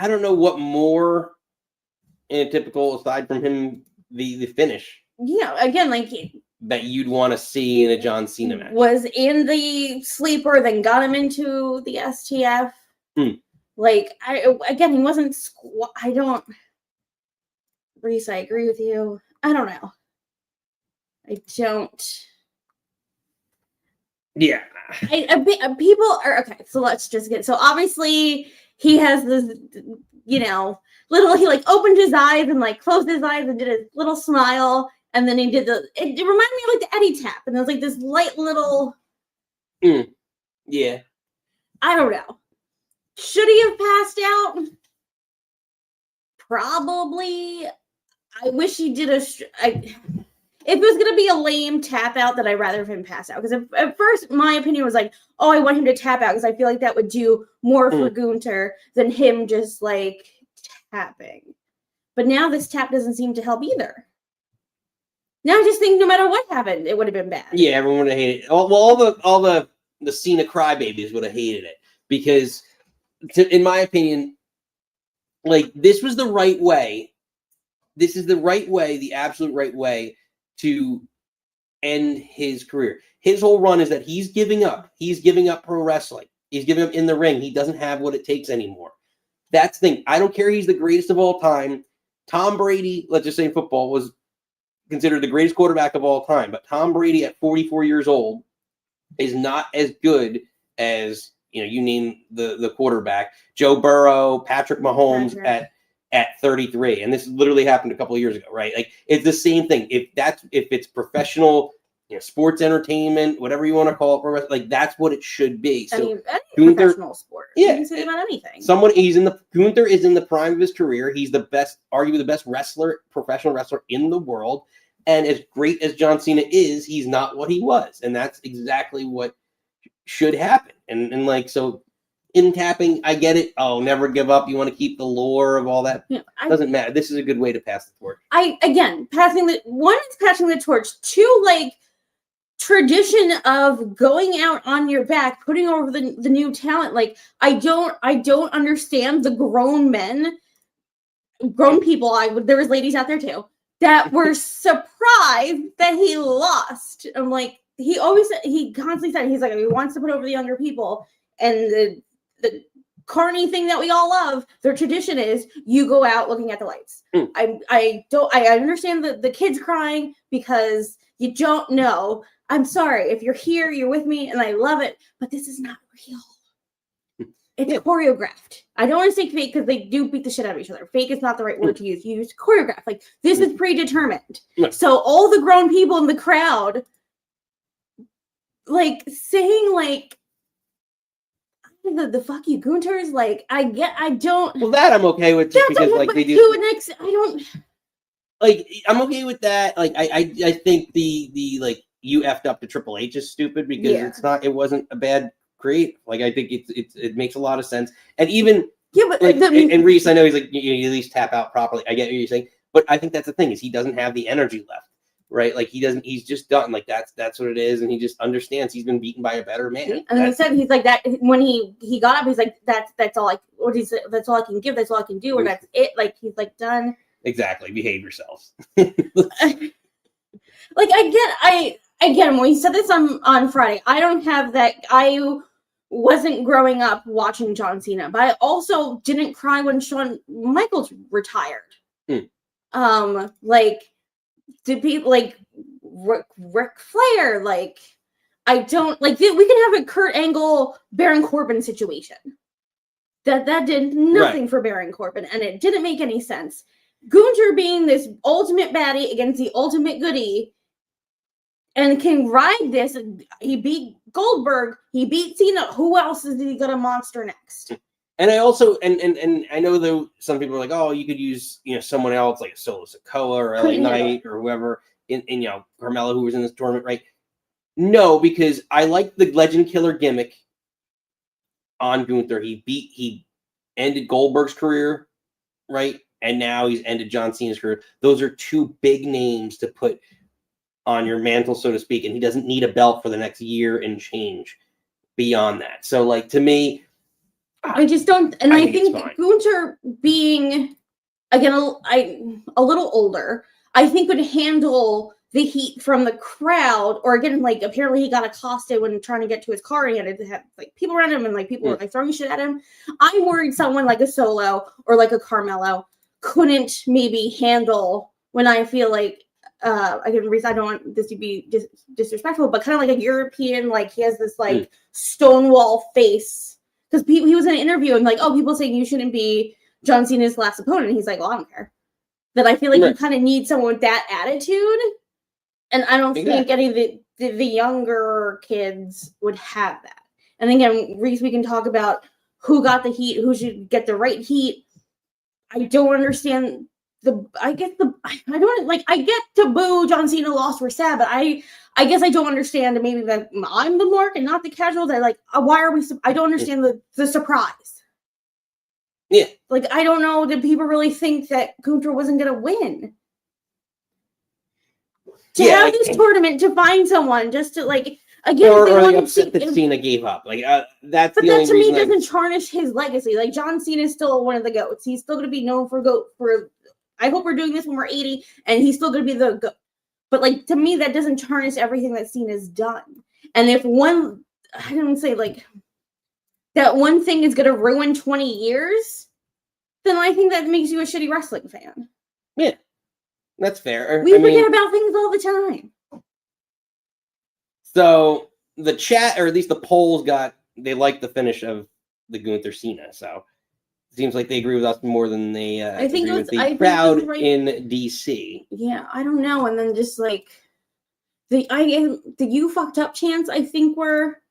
S1: don't know what more in a typical, aside from him, the finish.
S2: Yeah, again, like
S1: that you'd want to see in a John Cena match.
S2: Was in the sleeper, then got him into the STF. Like, he wasn't. I don't. Reese, I agree with you. I don't know. I don't.
S1: Yeah.
S2: People are okay. So let's just get. So obviously he has this, he like opened his eyes and like closed his eyes and did a little smile, and then he did it reminded me of like the Eddie tap, and there was like this light little.
S1: Yeah.
S2: I don't know. Should he have passed out? Probably. I wish he did if it was going to be a lame tap out, then I'd rather have him pass out. Because at first, my opinion was like, oh, I want him to tap out because I feel like that would do more for Gunther than him just like tapping. But now this tap doesn't seem to help either. Now I just think no matter what happened, it would have been bad.
S1: Yeah, everyone would have hated it. All the Cena crybabies would have hated it because, in my opinion, like, this was the right way. This is the right way, the absolute right way to end his career. His whole run is that he's giving up. He's giving up pro wrestling. He's giving up in the ring. He doesn't have what it takes anymore. That's the thing. I don't care. He's the greatest of all time. Tom Brady, let's just say in football, was considered the greatest quarterback of all time. But Tom Brady at 44 years old is not as good as, you name the quarterback. Joe Burrow, Patrick Mahomes at 33. And this literally happened a couple of years ago, right? Like, it's the same thing. If it's professional, sports entertainment, whatever you want to call it, like, that's what it should be. So
S2: any professional sport.
S1: Yeah,
S2: you can say about anything.
S1: Gunther is in the prime of his career. He's the best, arguably the best professional wrestler in the world. And as great as John Cena is, he's not what he was. And that's exactly what should happen. And like, so in tapping, I get it. Oh, never give up. You want to keep the lore of all that. Doesn't matter. This is a good way to pass the torch.
S2: Passing the torch. Two, like, tradition of going out on your back, putting over the new talent. Like, I don't understand the grown people. There was ladies out there too that were surprised that he lost. I'm like, he constantly said, he's like, he wants to put over the younger people, and the carny thing that we all love, their tradition is you go out looking at the lights. I understand the kids crying because you don't know. I'm sorry if you're here, you're with me, and I love it, but this is not real. It's choreographed. I don't want to say fake because they do beat the shit out of each other. Fake is not the right word to use. You use choreographed. Like, this is predetermined. So all the grown people in the crowd, like, saying, like, the fuck you Gunters, like, I don't.
S1: Well, that I'm okay with, just because, like, they do. I'm okay with that. Like, I think the like, you effed up to Triple H is stupid because it wasn't a bad create. Like, I think it makes a lot of sense. And even but like, and Reese, I know he's like, you at least tap out properly. I get what you're saying, but I think that's the thing, is he doesn't have the energy left, right? Like, he's just done. Like, that's what it is, and he just understands he's been beaten by a better man.
S2: And then he said, he's like, that when he got up, he's like, that's all that's all I can give, that's all I can do, or that's it. Like, he's like, done.
S1: Exactly. Behave yourselves.
S2: Like, again, when he said this on Friday, I don't have that. I wasn't growing up watching John Cena, but I also didn't cry when Shawn Michaels retired. Like, did people like Ric Flair? Like, I don't like. We can have a Kurt Angle, Baron Corbin situation. That did nothing for Baron Corbin, and it didn't make any sense. Gunther being this ultimate baddie against the ultimate goodie, and can ride this. He beat Goldberg. He beat Cena. Who else is he gonna monster next?
S1: And I also and I know though some people are like, oh, you could use someone else like a Solo Sikoa or LA Knight or whoever in Carmella, who was in this tournament, right? No, because I like the Legend Killer gimmick on Gunther. He ended Goldberg's career, right? And now he's ended John Cena's career. Those are two big names to put on your mantle, so to speak, and he doesn't need a belt for the next year and change beyond that. So, like, to me,
S2: I just don't, and I think Gunther being, again, a little older, I think would handle the heat from the crowd, or again, like, apparently he got accosted when trying to get to his car. He had to have, like, people around him, and, like, people were, like, throwing shit at him. I'm worried someone like a Solo or like a Carmelo couldn't maybe handle when I feel like, I don't want this to be disrespectful, but kind of like a European, like, he has this, like, Stonewall face. Because he was in an interview and, like, people saying you shouldn't be John Cena's last opponent. And he's like, well, I don't care. That I feel like you kind of need someone with that attitude. And I don't think any of the younger kids would have that. And again, Reese, we can talk about who got the heat, who should get the right heat. I don't understand I get to boo John Cena lost, we're sad, but I guess I don't understand maybe that I'm the mark and not the casual. That, like, why are we? I don't understand the surprise.
S1: Yeah,
S2: like, I don't know. Did people really think that Gunther wasn't going to win? To have this tournament, to find someone just to, like, again,
S1: or upset that Cena gave up. Like, that's
S2: but
S1: the
S2: that
S1: only
S2: to me
S1: reason
S2: doesn't tarnish his legacy. Like, John Cena is still one of the GOATs. He's still going to be known for I hope we're doing this when we're 80, and he's still going to be the GOAT. But, like, to me, that doesn't tarnish everything that Cena's done. And if I don't say, like, that one thing is going to ruin 20 years, then I think that makes you a shitty wrestling fan.
S1: Yeah, that's fair.
S2: We forget about things all the time.
S1: So the chat, or at least the polls, they like the finish of the Gunther Cena. So it seems like they agree with us more than they
S2: I think
S1: agree
S2: it was,
S1: with
S2: I
S1: the
S2: think
S1: crowd
S2: it was right.
S1: in DC.
S2: Yeah, I don't know. And then just like the you fucked up chants, I think were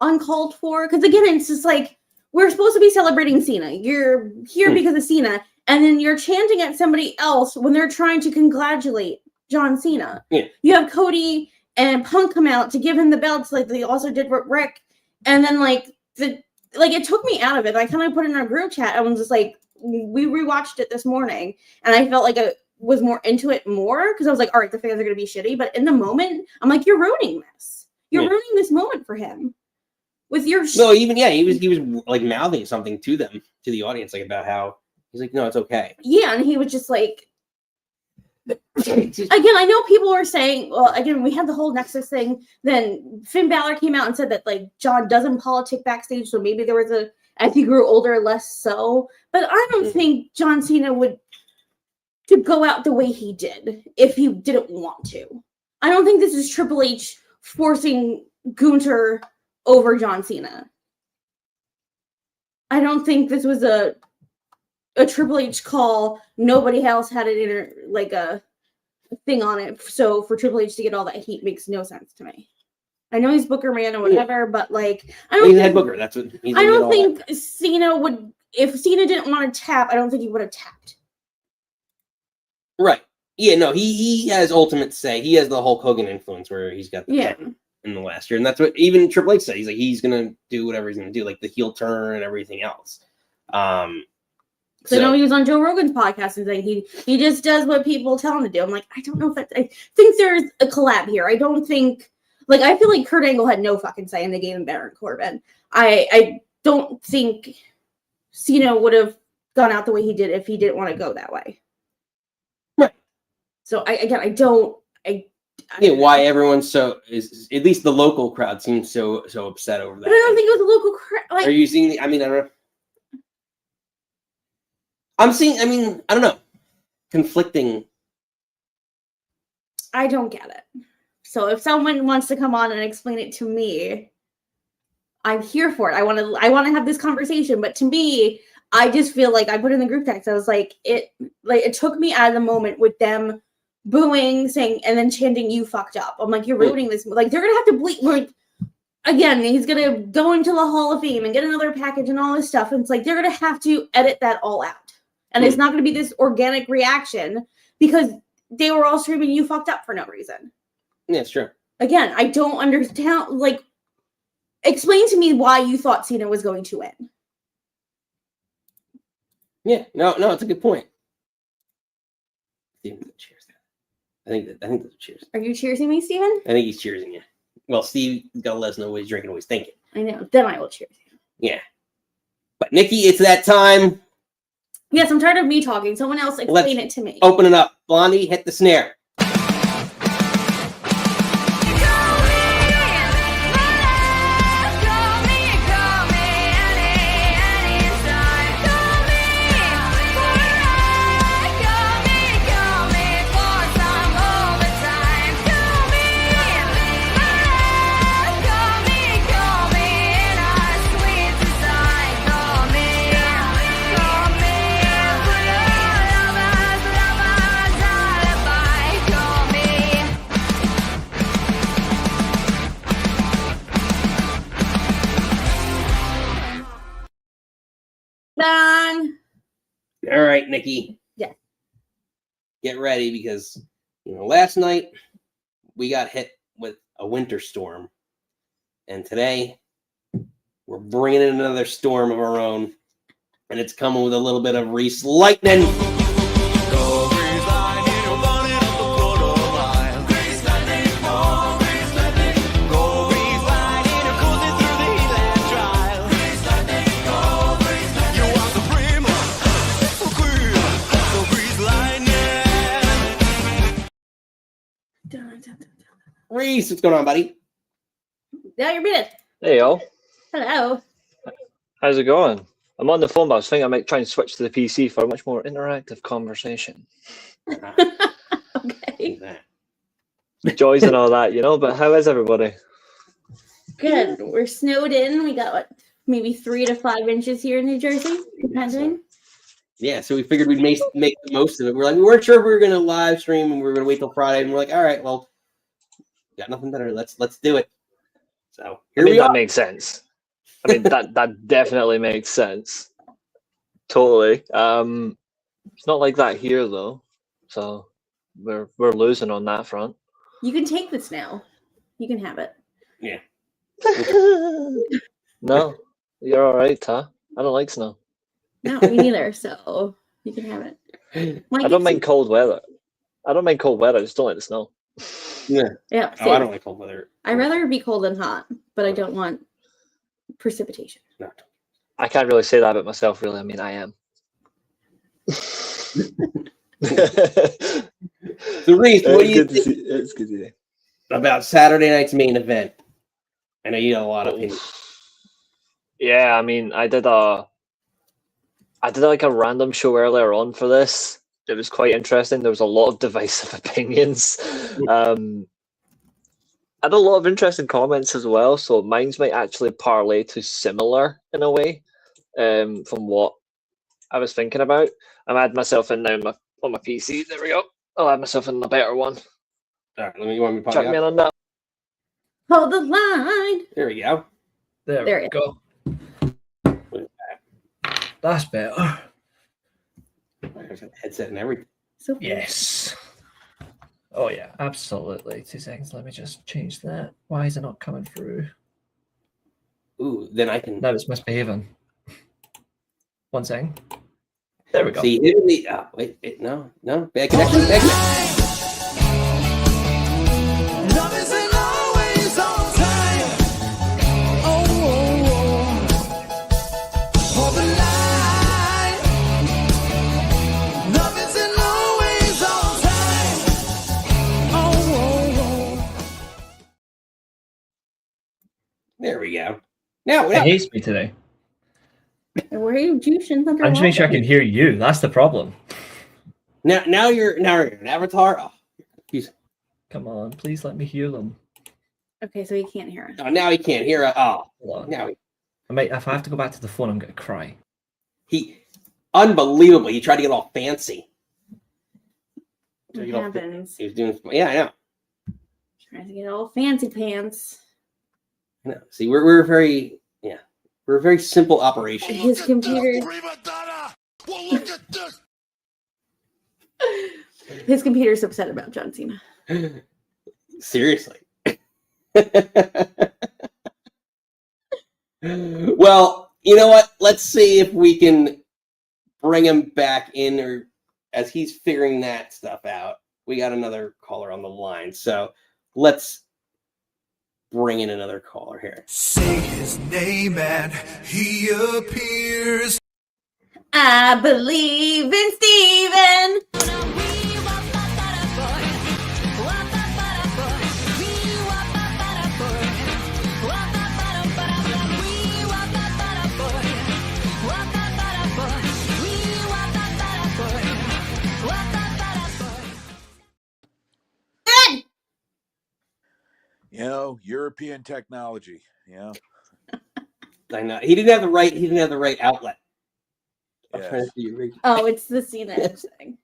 S2: uncalled for. Because again, it's just like we're supposed to be celebrating Cena. You're here because of Cena, and then you're chanting at somebody else when they're trying to congratulate John Cena.
S1: Yeah.
S2: You have Cody and Punk come out to give him the belts, like they also did with Rick, and then it took me out of it. I kind of put it in our group chat. I was just like, we rewatched it this morning, and I felt like I was more into it more because I was like, all right, the fans are gonna be shitty, but in the moment, I'm like, you're ruining this. You're ruining this moment for him. With your
S1: no, even he was like mouthing something to them, to the audience, like about how he's like, no, it's okay.
S2: Yeah, and he was just like, again, I know people are saying, well, again, we had the whole Nexus thing. Then Finn Balor came out and said that like John doesn't politic backstage, so maybe there was as he grew older, less so. But I don't think John Cena would to go out the way he did if he didn't want to. I don't think this is Triple H forcing Gunther over John Cena. I don't think this was a Triple H call. Nobody else had it a thing on it. So for Triple H to get all that heat makes no sense to me. I know he's Booker man or whatever, but like I don't.
S1: He's head Booker. That's what.
S2: I don't think Cena would. If Cena didn't want to tap, I don't think he would have tapped.
S1: Right. Yeah. No. He has ultimate say. He has the Hulk Hogan influence where he's got the in the last year, and that's what even Triple H said. He's like he's gonna do whatever he's gonna do, like the heel turn and everything else.
S2: So I know he was on Joe Rogan's podcast and saying he just does what people tell him to do. I'm like, I don't know if that's. I think there's a collab here. I don't think. Like, I feel like Kurt Angle had no fucking say in the game of Baron Corbin. I don't think Cena would have gone out the way he did if he didn't want to go that way.
S1: Right.
S2: So I don't.
S1: Why everyone's is at least the local crowd seems so upset over that.
S2: But I don't think it was a local crowd. Like,
S1: are you seeing? I don't know. I'm seeing. I don't know. Conflicting.
S2: I don't get it. So if someone wants to come on and explain it to me, I'm here for it. I want to have this conversation. But to me, I just feel like I put in the group text. I was like, it took me out of the moment with them booing, saying, and then chanting, "You fucked up." I'm like, you're ruining this. Like they're gonna have to bleep. Again, he's gonna go into the Hall of Fame and get another package and all this stuff. And it's like they're gonna have to edit that all out, and it's not gonna be this organic reaction because they were all screaming, "You fucked up" for no reason.
S1: Yeah, it's true. Again,
S2: I don't understand. Like, explain to me why you thought Cena was going to win.
S1: Yeah, no, it's a good point. Cheers. I think that's cheers.
S2: Are you cheersing me, Steven?
S1: I think he's cheersing you. Well, Steve got to let us know what he's drinking, what he's thinking.
S2: I know. Then I will cheers you.
S1: Yeah. But Nikki, it's that time.
S2: Yes, I'm tired of me talking. Someone else explain it to me.
S1: Open it up. Blondie, hit the snare.
S2: Bang.
S1: All right, Nikki.
S2: Yeah.
S1: Get ready because, last night we got hit with a winter storm. And today we're bringing in another storm of our own. And it's coming with a little bit of Reese Lightning. Reese, what's going on, buddy?
S2: Yeah, you're muted.
S6: Hey, y'all.
S2: Hello.
S6: How's it going? I'm on the phone, but I was thinking I might try and switch to the PC for a much more interactive conversation.
S2: Okay.
S6: Joys and all that, but how is everybody?
S2: Good. We're snowed in. We got maybe 3 to 5 inches here in New Jersey, depending.
S1: Yeah, so we figured we'd make the most of it. We weren't sure if we were going to live stream and we were going to wait till Friday, and we're like, all right, well, got nothing better. Let's do it. So here we are.
S6: That makes sense. I mean, that definitely makes sense. Totally. It's not like that here though, so we're losing on that front.
S2: You can take the snow. You can have it.
S1: Yeah.
S6: No, you're all right, huh? I don't like snow.
S2: No, me neither. So you can have it.
S6: I don't mind cold weather. I just don't like the snow.
S1: Yeah.
S2: Yeah.
S1: Oh, I don't like cold weather.
S2: I'd rather be cold than hot, but I don't want precipitation.
S1: No.
S6: I can't really say that about myself, really. I mean, I am.
S1: So, Reese, what do you think
S6: It's good to see.
S1: about Saturday night's main event? I know you have a lot of opinions.
S6: Yeah, I mean, I did like a random show earlier on for this. It was quite interesting. There was a lot of divisive opinions. I had a lot of interesting comments as well, so mine's might actually parlay to similar in a way from what I was thinking about. I'm adding myself in now on my PC. There we go. I'll add myself in a better one.
S1: All right, you want me to pop
S6: Check
S1: you
S6: me in
S1: up?
S6: on that.
S2: Hold the line.
S1: There we go.
S7: There we go. That's better.
S1: There's a headset and everything.
S2: So
S7: Yes. Oh yeah, absolutely. 2 seconds. Let me just change that. Why is it not coming through?
S1: Ooh, then I can
S7: No, it's misbehaving. 1 second. There we go.
S1: see. Wait, no, bad connection. Bad connection.
S4: Love isn't always on time. Oh, hold the line. Love isn't always on time. Oh.
S1: There we go. Now,
S7: It hates me today.
S2: where are you juicing?
S7: I'm just making sure I can hear you. That's the problem.
S1: now you're an avatar. Oh, he's,
S7: Come on, please let me hear them.
S2: Okay, so he can't hear us.
S1: oh, now he can't hear. Oh,
S7: Hold on.
S1: now
S7: If I have to go back to the phone, I'm gonna cry.
S1: he unbelievable. He tried to get all fancy.
S2: What happens?
S1: He was doing. Yeah, I know.
S2: Trying to get all fancy pants.
S1: I know. See, we're very we're a very simple operation.
S2: His computer.
S3: Well, look at this.
S2: His computer's upset about John Cena.
S1: Seriously. Well, you know what? Let's see if we can bring him back in, or as he's figuring that stuff out. We got another caller on the line, so let's bring in another caller here.
S4: Say his name and he appears.
S2: I believe in Steven.
S3: You know, European technology. Yeah.
S1: I know he didn't have the right. He didn't have the right outlet. I'm
S3: Yes.
S1: trying to see you.
S2: Oh, it's the Cena thing.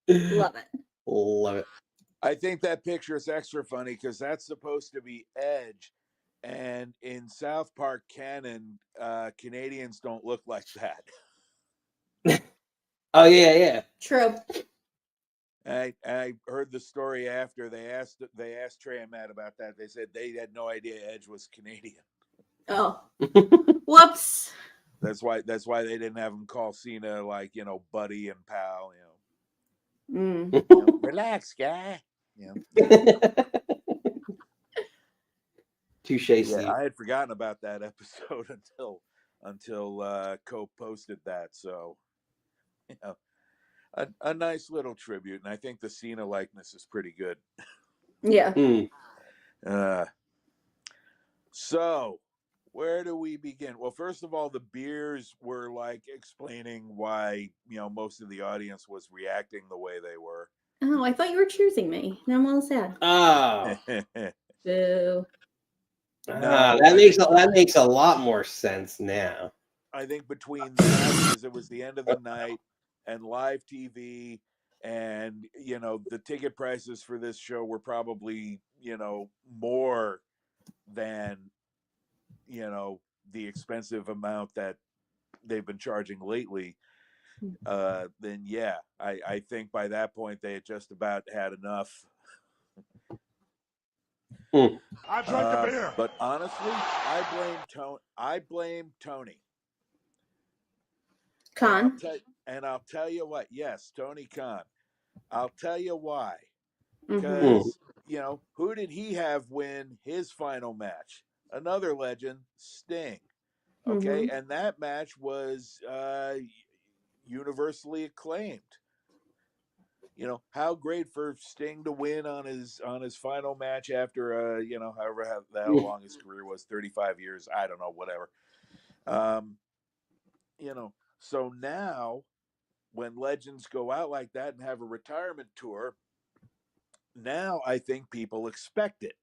S2: Love it.
S1: Love it.
S3: I think that picture is extra funny because that's supposed to be Edge. And in South Park canon, Canadians don't look like that.
S1: Oh yeah.
S2: True.
S3: I heard the story after they asked Trey and Matt about that. They said they had no idea Edge was Canadian.
S2: Oh. Whoops.
S3: That's why they didn't have him call Cena like, buddy and pal, relax, guy.
S1: Touche,
S3: Yeah,
S1: Steve.
S3: I had forgotten about that episode until Cope posted that. So, a nice little tribute, and I think the Cena likeness is pretty good.
S2: Yeah.
S1: Mm.
S3: So, Where do we begin? Well, first of all, the beers were like explaining why, most of the audience was reacting the way they were.
S2: Oh, I thought you were choosing me. Now I'm all sad.
S1: Oh,
S2: Boo.
S1: that makes a lot more sense now.
S3: I think between that, because it was the end of the night, and live TV, and the ticket prices for this show were probably more than the expensive amount that they've been charging lately. Then yeah, I think by that point they had just about had enough.
S5: I drank the beer.
S3: But honestly, I blame Tony.
S2: Khan.
S3: And I'll tell you what. Yes, Tony Khan. I'll tell you why.
S2: Mhm.
S3: Because who did he have win his final match? Another legend, Sting. Okay, and that match was universally acclaimed. How great for Sting to win on his final match after however how long his career was, 35 years, I don't know, whatever. So now when legends go out like that and have a retirement tour, now I think people expect it.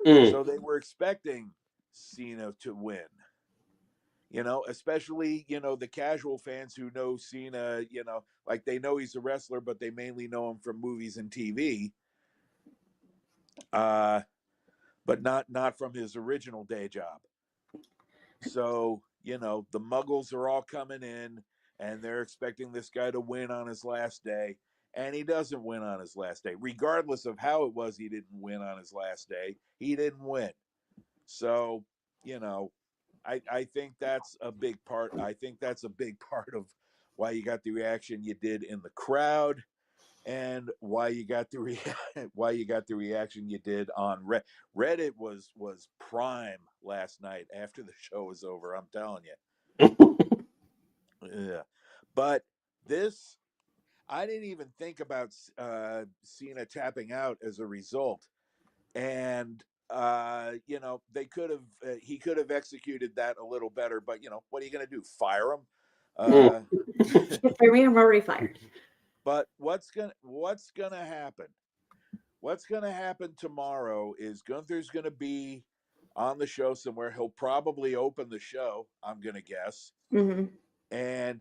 S3: So they were expecting Cena to win. Especially, the casual fans who know Cena, like they know he's a wrestler, but they mainly know him from movies and TV. But not from his original day job. So, the muggles are all coming in and they're expecting this guy to win on his last day. And he doesn't win on his last day. Regardless of how it was he didn't win on his last day, he didn't win. So, I think that's a big part. I think that's a big part of why you got the reaction you did in the crowd, and why you got the reaction you did on Reddit. Was prime last night after the show was over. I'm telling you. Yeah, but this, I didn't even think about Cena tapping out as a result, and they could have he could have executed that a little better, but what are you going to do, fire him?
S2: For me, I'm already fired.
S3: But what's gonna happen? What's gonna happen tomorrow is Gunther's gonna be on the show somewhere. He'll probably open the show, I'm gonna guess. And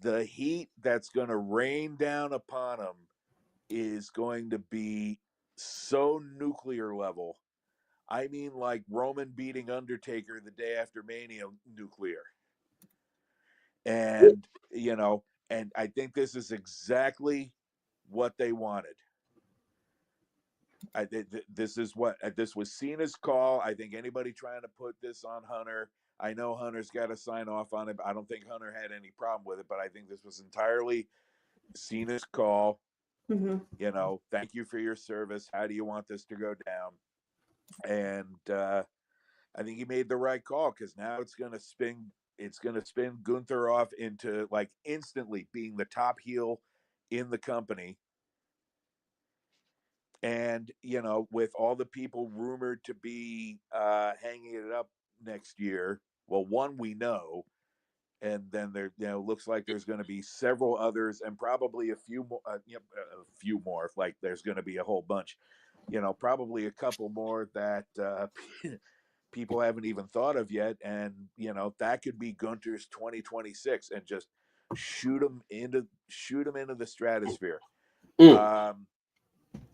S3: the heat that's gonna rain down upon him is going to be so nuclear level. I mean, like Roman beating Undertaker the day after Mania nuclear. And, and I think this is exactly what they wanted. This was Cena's call. I think anybody trying to put this on Hunter, I know Hunter's got to sign off on it. I don't think Hunter had any problem with it, but I think this was entirely Cena's call. Thank you for your service. How do you want this to go down? And I think he made the right call, because now it's going to spin Gunther off into like instantly being the top heel in the company. And, with all the people rumored to be hanging it up next year, well, one we know, and then there, looks like there's going to be several others, and probably a few more. Like there's going to be a whole bunch, probably a couple more that people haven't even thought of yet, and that could be Gunther's 2026, and just shoot him into the stratosphere.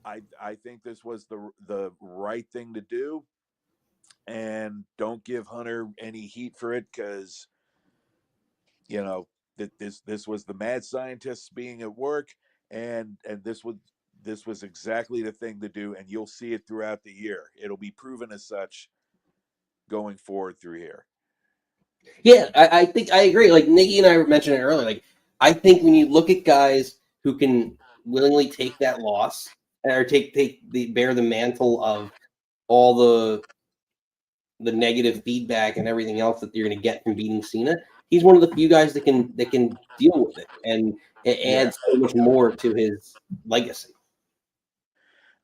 S3: I think this was the right thing to do, and don't give Hunter any heat for it, because that this was the mad scientists being at work, and this was exactly the thing to do, and you'll see it throughout the year. It'll be proven as such going forward through here.
S1: Yeah, I think I agree. Like Nikki and I mentioned it earlier. Like I think when you look at guys who can willingly take that loss, or bear the mantle of all the negative feedback and everything else that you're going to get from beating Cena, he's one of the few guys that can deal with it, and it adds so much more to his legacy.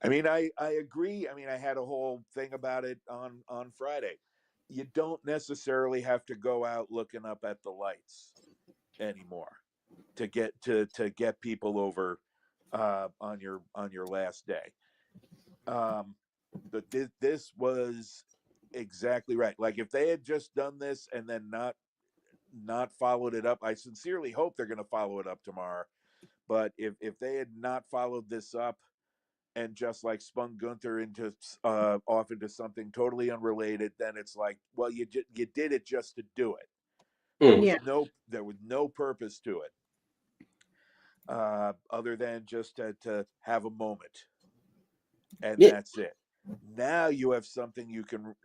S3: I mean, I agree. I mean, I had a whole thing about it on Friday. You don't necessarily have to go out looking up at the lights anymore to get people over on your last day. But this was exactly right. Like if they had just done this and then not followed it up, I sincerely hope they're going to follow it up tomorrow. But if they had not followed this up and just like spun Gunther into off into something totally unrelated, then it's like, well, you did it just to do it. There was no purpose to it other than just to have a moment, and that's it. Now you have something you can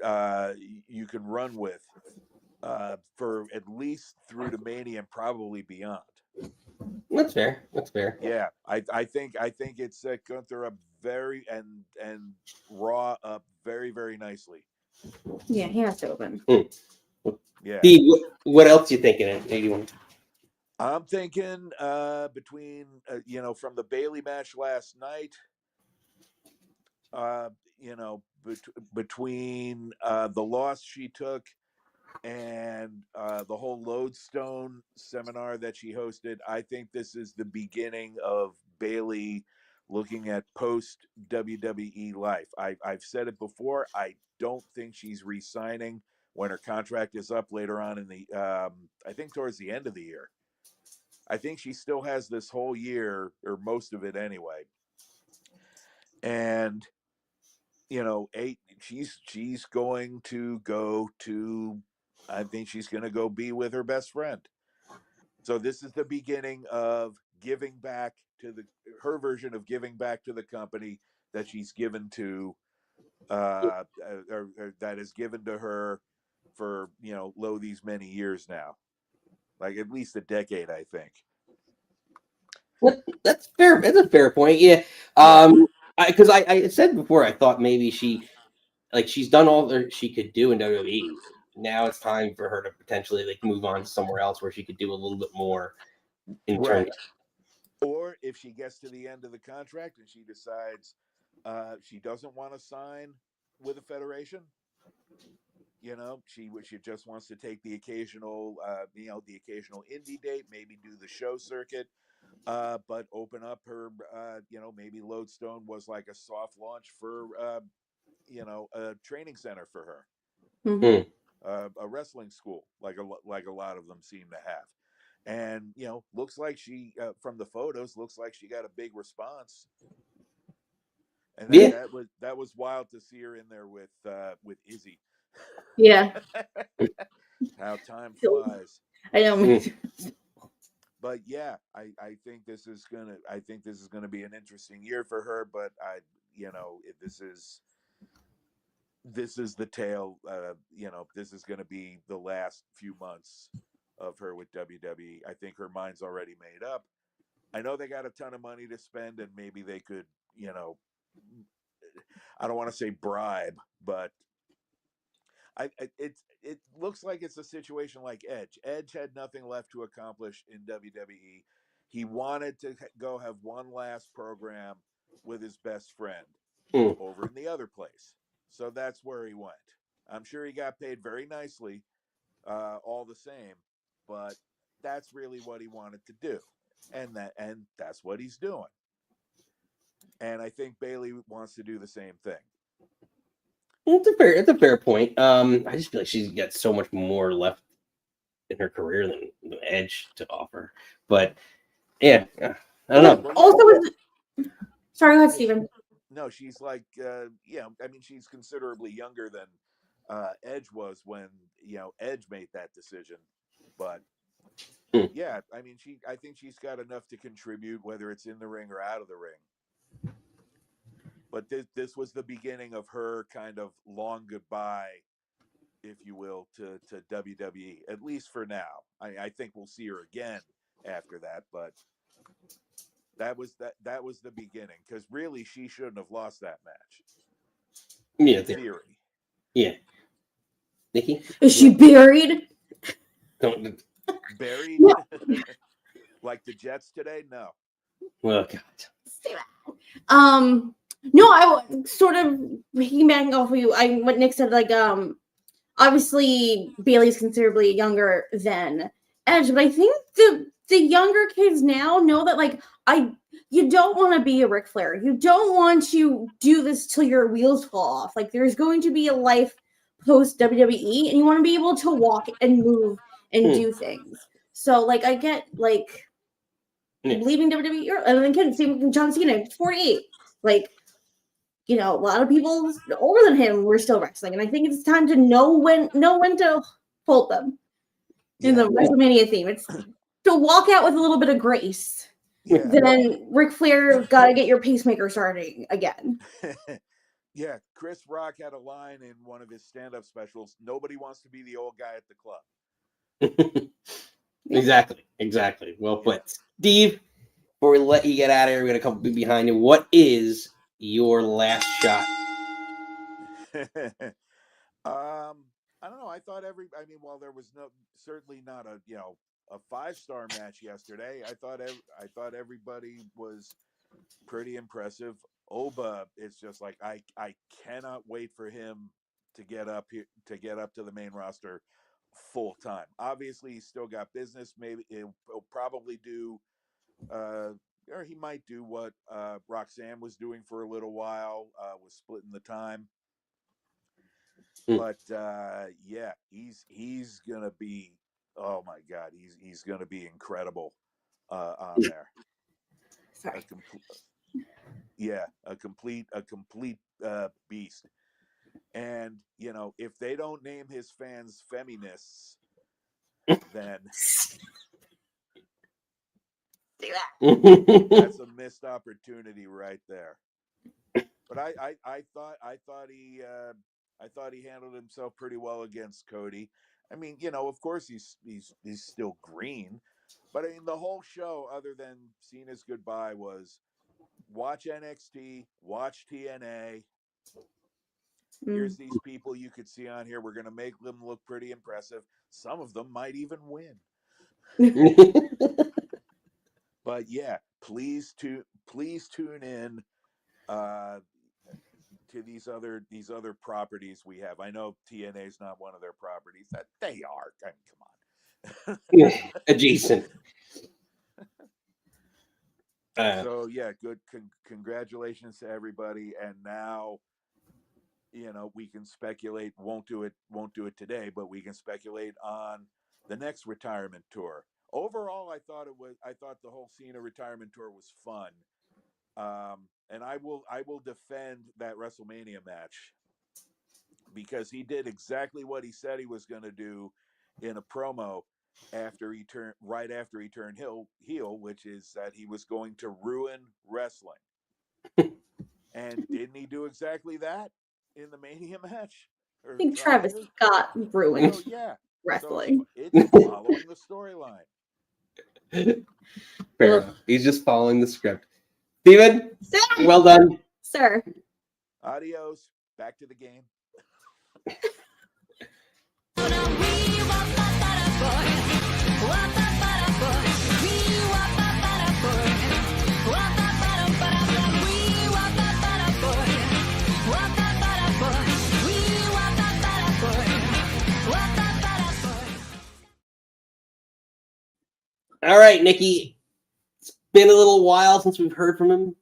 S3: run with for at least through to Mania and probably beyond.
S1: That's fair. That's fair.
S3: Yeah, I think it set Gunther up very and Raw up very, very nicely.
S2: Yeah, he has to open.
S3: Yeah.
S1: Steve, what else you thinking?
S3: I'm thinking between from the Bayley match last night, between the loss she took and the whole Lodestone seminar that she hosted, I think this is the beginning of Bayley looking at post WWE life. I've said it before. I don't think she's re-signing when her contract is up later on in the I think towards the end of the year. I think she still has this whole year, or most of it anyway. And she's going to go to, I think she's going to go be with her best friend. So this is the beginning of giving back to her version of giving back to the company that she's given to, or that is given to her for, these many years now, like at least a decade, I think.
S1: That's fair. That's a fair point. Yeah. Because I said before, I thought maybe she's done all that she could do in WWE. Now it's time for her to potentially move on to somewhere else where she could do a little bit more in terms.
S3: Or if she gets to the end of the contract and she decides she doesn't want to sign with a federation, she just wants to take the occasional indie date, maybe do the show circuit, but open up her, maybe Lodestone was like a soft launch for, a training center for her, a wrestling school, like a lot of them seem to have. And, looks like she, from the photos, looks like she got a big response. And that was wild to see her in there with Izzy.
S2: Yeah.
S3: How time flies.
S2: I know.
S3: But yeah, I think this is gonna be an interesting year for her. But this is the tale. This is gonna be the last few months of her with WWE. I think her mind's already made up. I know they got a ton of money to spend, and maybe they could, I don't want to say bribe, but it looks like it's a situation like Edge. Edge had nothing left to accomplish in WWE. He wanted to go have one last program with his best friend over in the other place. So that's where he went. I'm sure he got paid very nicely, all the same, but that's really what he wanted to do. And that's what he's doing. And I think Bayley wants to do the same thing.
S1: It's a fair point. I just feel like she's got so much more left in her career than Edge to offer. But yeah, I don't know.
S2: Also, sorry, go ahead, Steven.
S3: No, she's like, she's considerably younger than Edge was when Edge made that decision. But yeah, I think she's got enough to contribute, whether it's in the ring or out of the ring. But this was the beginning of her kind of long goodbye, if you will, to WWE, at least for now. I think we'll see her again after that, but that was the beginning, because really she shouldn't have lost that match.
S1: Yeah,
S3: in theory.
S1: Yeah. Nikki?
S2: Is she buried?
S3: Buried? Like the Jets today? No.
S1: Well, God.
S2: No, I sort of piggybacking off of you. What Nick said, like, obviously Bayley's considerably younger than Edge, but I think the younger kids now know that, like, you don't want to be a Ric Flair. You don't want to do this till your wheels fall off. Like, there's going to be a life post WWE, and you want to be able to walk and move and do things. So, like, I get, like, leaving WWE, and then kids, same with John Cena, 48. Like, you know, a lot of people older than him were still wrestling, and I think it's time to know when to hold them. In the WrestleMania theme, it's to walk out with a little bit of grace.
S3: Yeah.
S2: Then Ric Flair got to get your pacemaker starting again.
S3: Yeah, Chris Rock had a line in one of his stand-up specials. Nobody wants to be the old guy at the club.
S1: Exactly. Well put. Steve, before we let you get out of here, we're going to come behind you. What is your last shot?
S3: I don't know. I thought while there was certainly not a 5-star match yesterday, I thought everybody was pretty impressive. Oba is just like, I cannot wait for him to get up to the main roster full time. Obviously, he's still got business. Maybe he'll probably do, or he might do what Roxanne was doing for a little while, was splitting the time. But yeah, he's gonna be, oh my God, he's gonna be incredible on there.
S2: Sorry.
S3: A complete beast. And if they don't name his fans feminists, then that's a missed opportunity right there. But I thought he handled himself pretty well against Cody. I mean, of course he's still green, but I mean the whole show, other than Cena's goodbye, was watch NXT, watch TNA. Here's these people you could see on here. We're going to make them look pretty impressive. Some of them might even win. But yeah, please tune in to these other properties we have. I know TNA is not one of their properties. That they are. I mean, come on.
S1: Adjacent.
S3: So yeah, good. Congratulations to everybody. And now, we can speculate. Won't do it today, but we can speculate on the next retirement tour. Overall, I thought the whole Cena retirement tour was fun. And I will defend that WrestleMania match because he did exactly what he said he was going to do in a promo right after he turned heel, which is that he was going to ruin wrestling. And didn't he do exactly that in the Mania match?
S2: I think Travis Scott ruined wrestling.
S3: So it's following the storyline.
S1: Fair enough. He's just following the script. Steven, well done.
S2: Sir.
S3: Adios. Back to the game.
S1: All right, Nikki. It's been a little while since we've heard from him,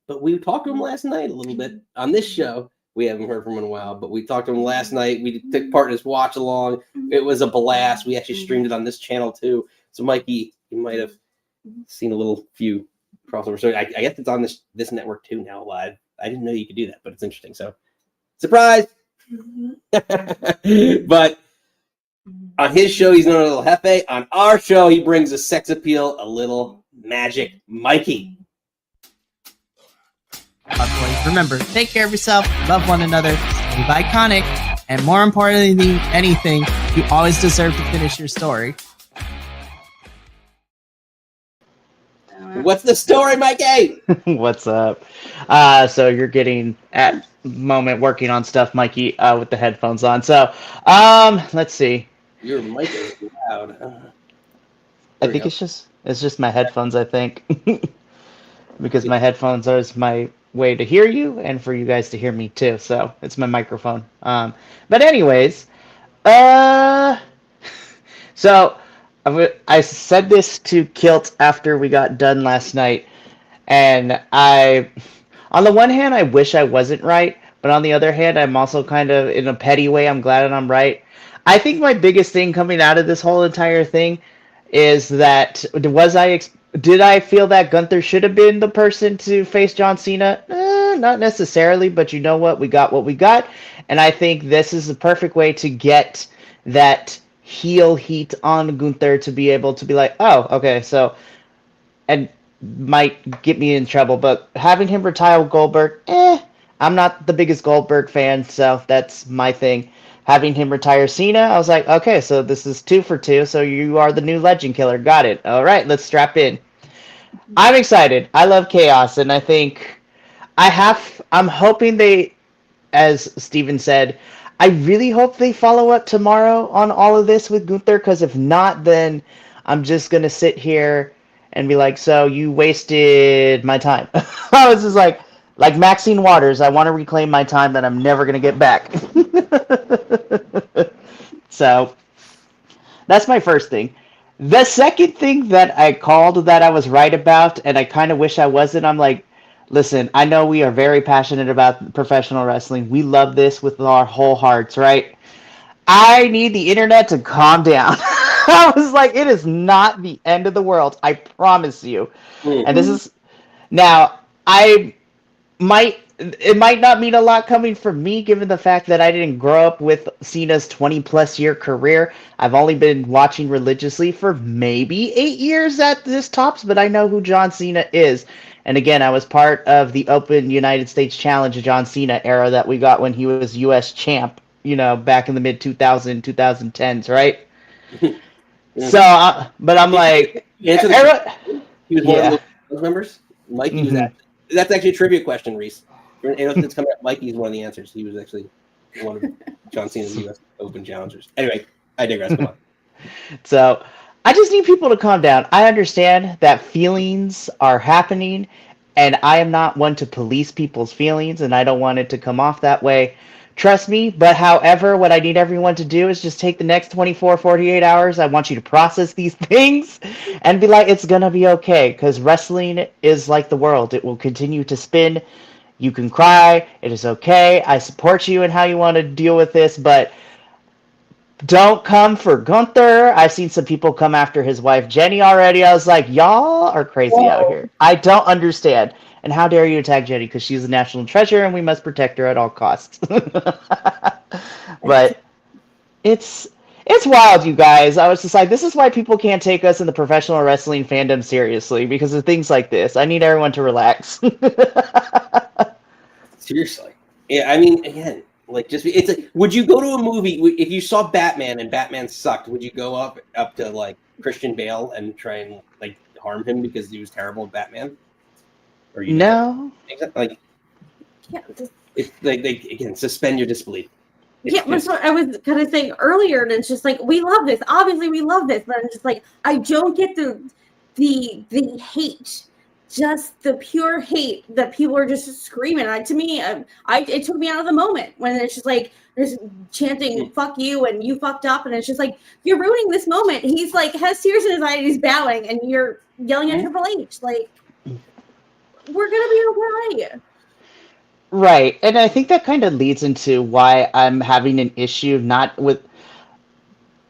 S1: but we talked to him last night a little bit on this show. We haven't heard from him in a while, but we talked to him last night. We took part in his watch along. It was a blast. We actually streamed it on this channel too. So, Mikey, you might have seen a few crossover stories. I guess it's on this network too now live. I didn't know you could do that, but it's interesting. So, surprise! But on his show, he's known as a little Hefe. On our show, he brings a sex appeal, a little magic. Mikey.
S8: Boys, remember, take care of yourself, love one another, be iconic, and more importantly than anything, you always deserve to finish your story.
S1: What's the story, Mikey?
S9: What's up? So you're getting at moment working on stuff, Mikey, with the headphones on. So, let's see.
S1: Your mic is loud.
S9: I think it's just my headphones. I think because my headphones are my way to hear you and for you guys to hear me too. So it's my microphone. But anyways, so I said this to Kilt after we got done last night, and on the one hand, I wish I wasn't right, but on the other hand, I'm also kind of, in a petty way, I'm glad that I'm right. I think my biggest thing coming out of this whole entire thing is that did I feel that Gunther should have been the person to face John Cena? Not necessarily, but you know what? We got what we got, and I think this is the perfect way to get that heel heat on Gunther to be able to be like, oh, okay, so, and might get me in trouble, but having him retire Goldberg, I'm not the biggest Goldberg fan, so that's my thing. Having him retire Cena, I was like, okay, so this is 2 for 2, so you are the new legend killer. Got it. All right, let's strap in. I'm excited. I love chaos, and I think I'm hoping they, as Steven said, I really hope they follow up tomorrow on all of this with Gunther, because if not, then I'm just going to sit here and be like, so you wasted my time. I was just like Maxine Waters, I want to reclaim my time that I'm never going to get back. So that's my first thing. The second thing that I called that I was right about, and I kind of wish I wasn't, I'm like, listen, I know we are very passionate about professional wrestling. We love this with our whole hearts, right? I need the internet to calm down. I was like, it is not the end of the world. I promise you. Mm-hmm. And this is now, it might not mean a lot coming from me, given the fact that I didn't grow up with Cena's 20-plus year career. I've only been watching religiously for maybe 8 years at this tops, but I know who John Cena is. And again, I was part of the Open United States Challenge John Cena era that we got when he was U.S. champ, back in the mid-2010s, right? So, but I'm like...
S1: he was one of those members? Mikey was that. That's actually a trivia question, Reese. It's coming up. Mikey's one of the answers. He was actually one of John Cena's U.S. Open challengers. Anyway, I digress. Come on.
S9: So, I just need people to calm down. I understand that feelings are happening, and I am not one to police people's feelings, and I don't want it to come off that way. Trust me, but however, what I need everyone to do is just take the next 24, 48 hours. I want you to process these things and be like, it's going to be okay, because wrestling is like the world. It will continue to spin. You can cry. It is okay. I support you in how you want to deal with this, but don't come for Gunther. I've seen some people come after his wife, Jenny, already. I was like, y'all are crazy out here. I don't understand. And how dare you attack Jenny, because she's a national treasure and we must protect her at all costs. But it's wild, you guys. I was just like, this is why people can't take us in the professional wrestling fandom seriously, because of things like this. I need everyone to relax.
S1: Seriously. Yeah, I mean, again, would you go to a movie if you saw Batman and Batman sucked? Would you go up to like Christian Bale and try and like harm him because he was terrible at Batman? Or you
S9: no,
S1: like it's like again, suspend your disbelief.
S2: That's what I was kind of saying earlier, and it's just like, we love this. Obviously, we love this, but I'm just like, I don't get the hate, just the pure hate that people are just screaming. To me, it took me out of the moment when it's just like there's chanting "fuck you" and "you fucked up," and it's just like, you're ruining this moment. He's like has tears in his eyes, he's bowing, and you're yelling at Triple H like, we're gonna be okay.
S9: Right, and I think that kind of leads into why I'm having an issue not with...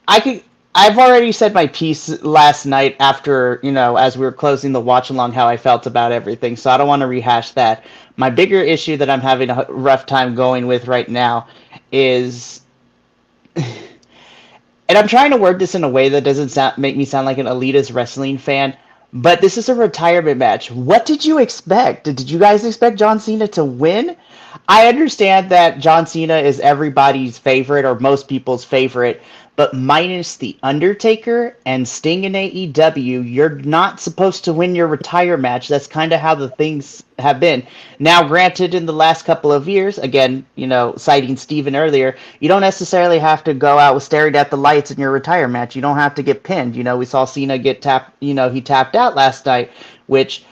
S9: I've already said my piece last night after, as we were closing the watch-along, how I felt about everything, so I don't want to rehash that. My bigger issue that I'm having a rough time going with right now is... and I'm trying to word this in a way that doesn't make me sound like an elitist wrestling fan, but this is a retirement match. What did you expect? Did you guys expect John Cena to win? I understand that John Cena is everybody's favorite or most people's favorite, but minus The Undertaker and Sting in AEW, you're not supposed to win your retire match. That's kind of how the things have been. Now, granted, in the last couple of years, again, citing Steven earlier, you don't necessarily have to go out with staring at the lights in your retire match. You don't have to get pinned. We saw Cena get tapped, he tapped out last night, which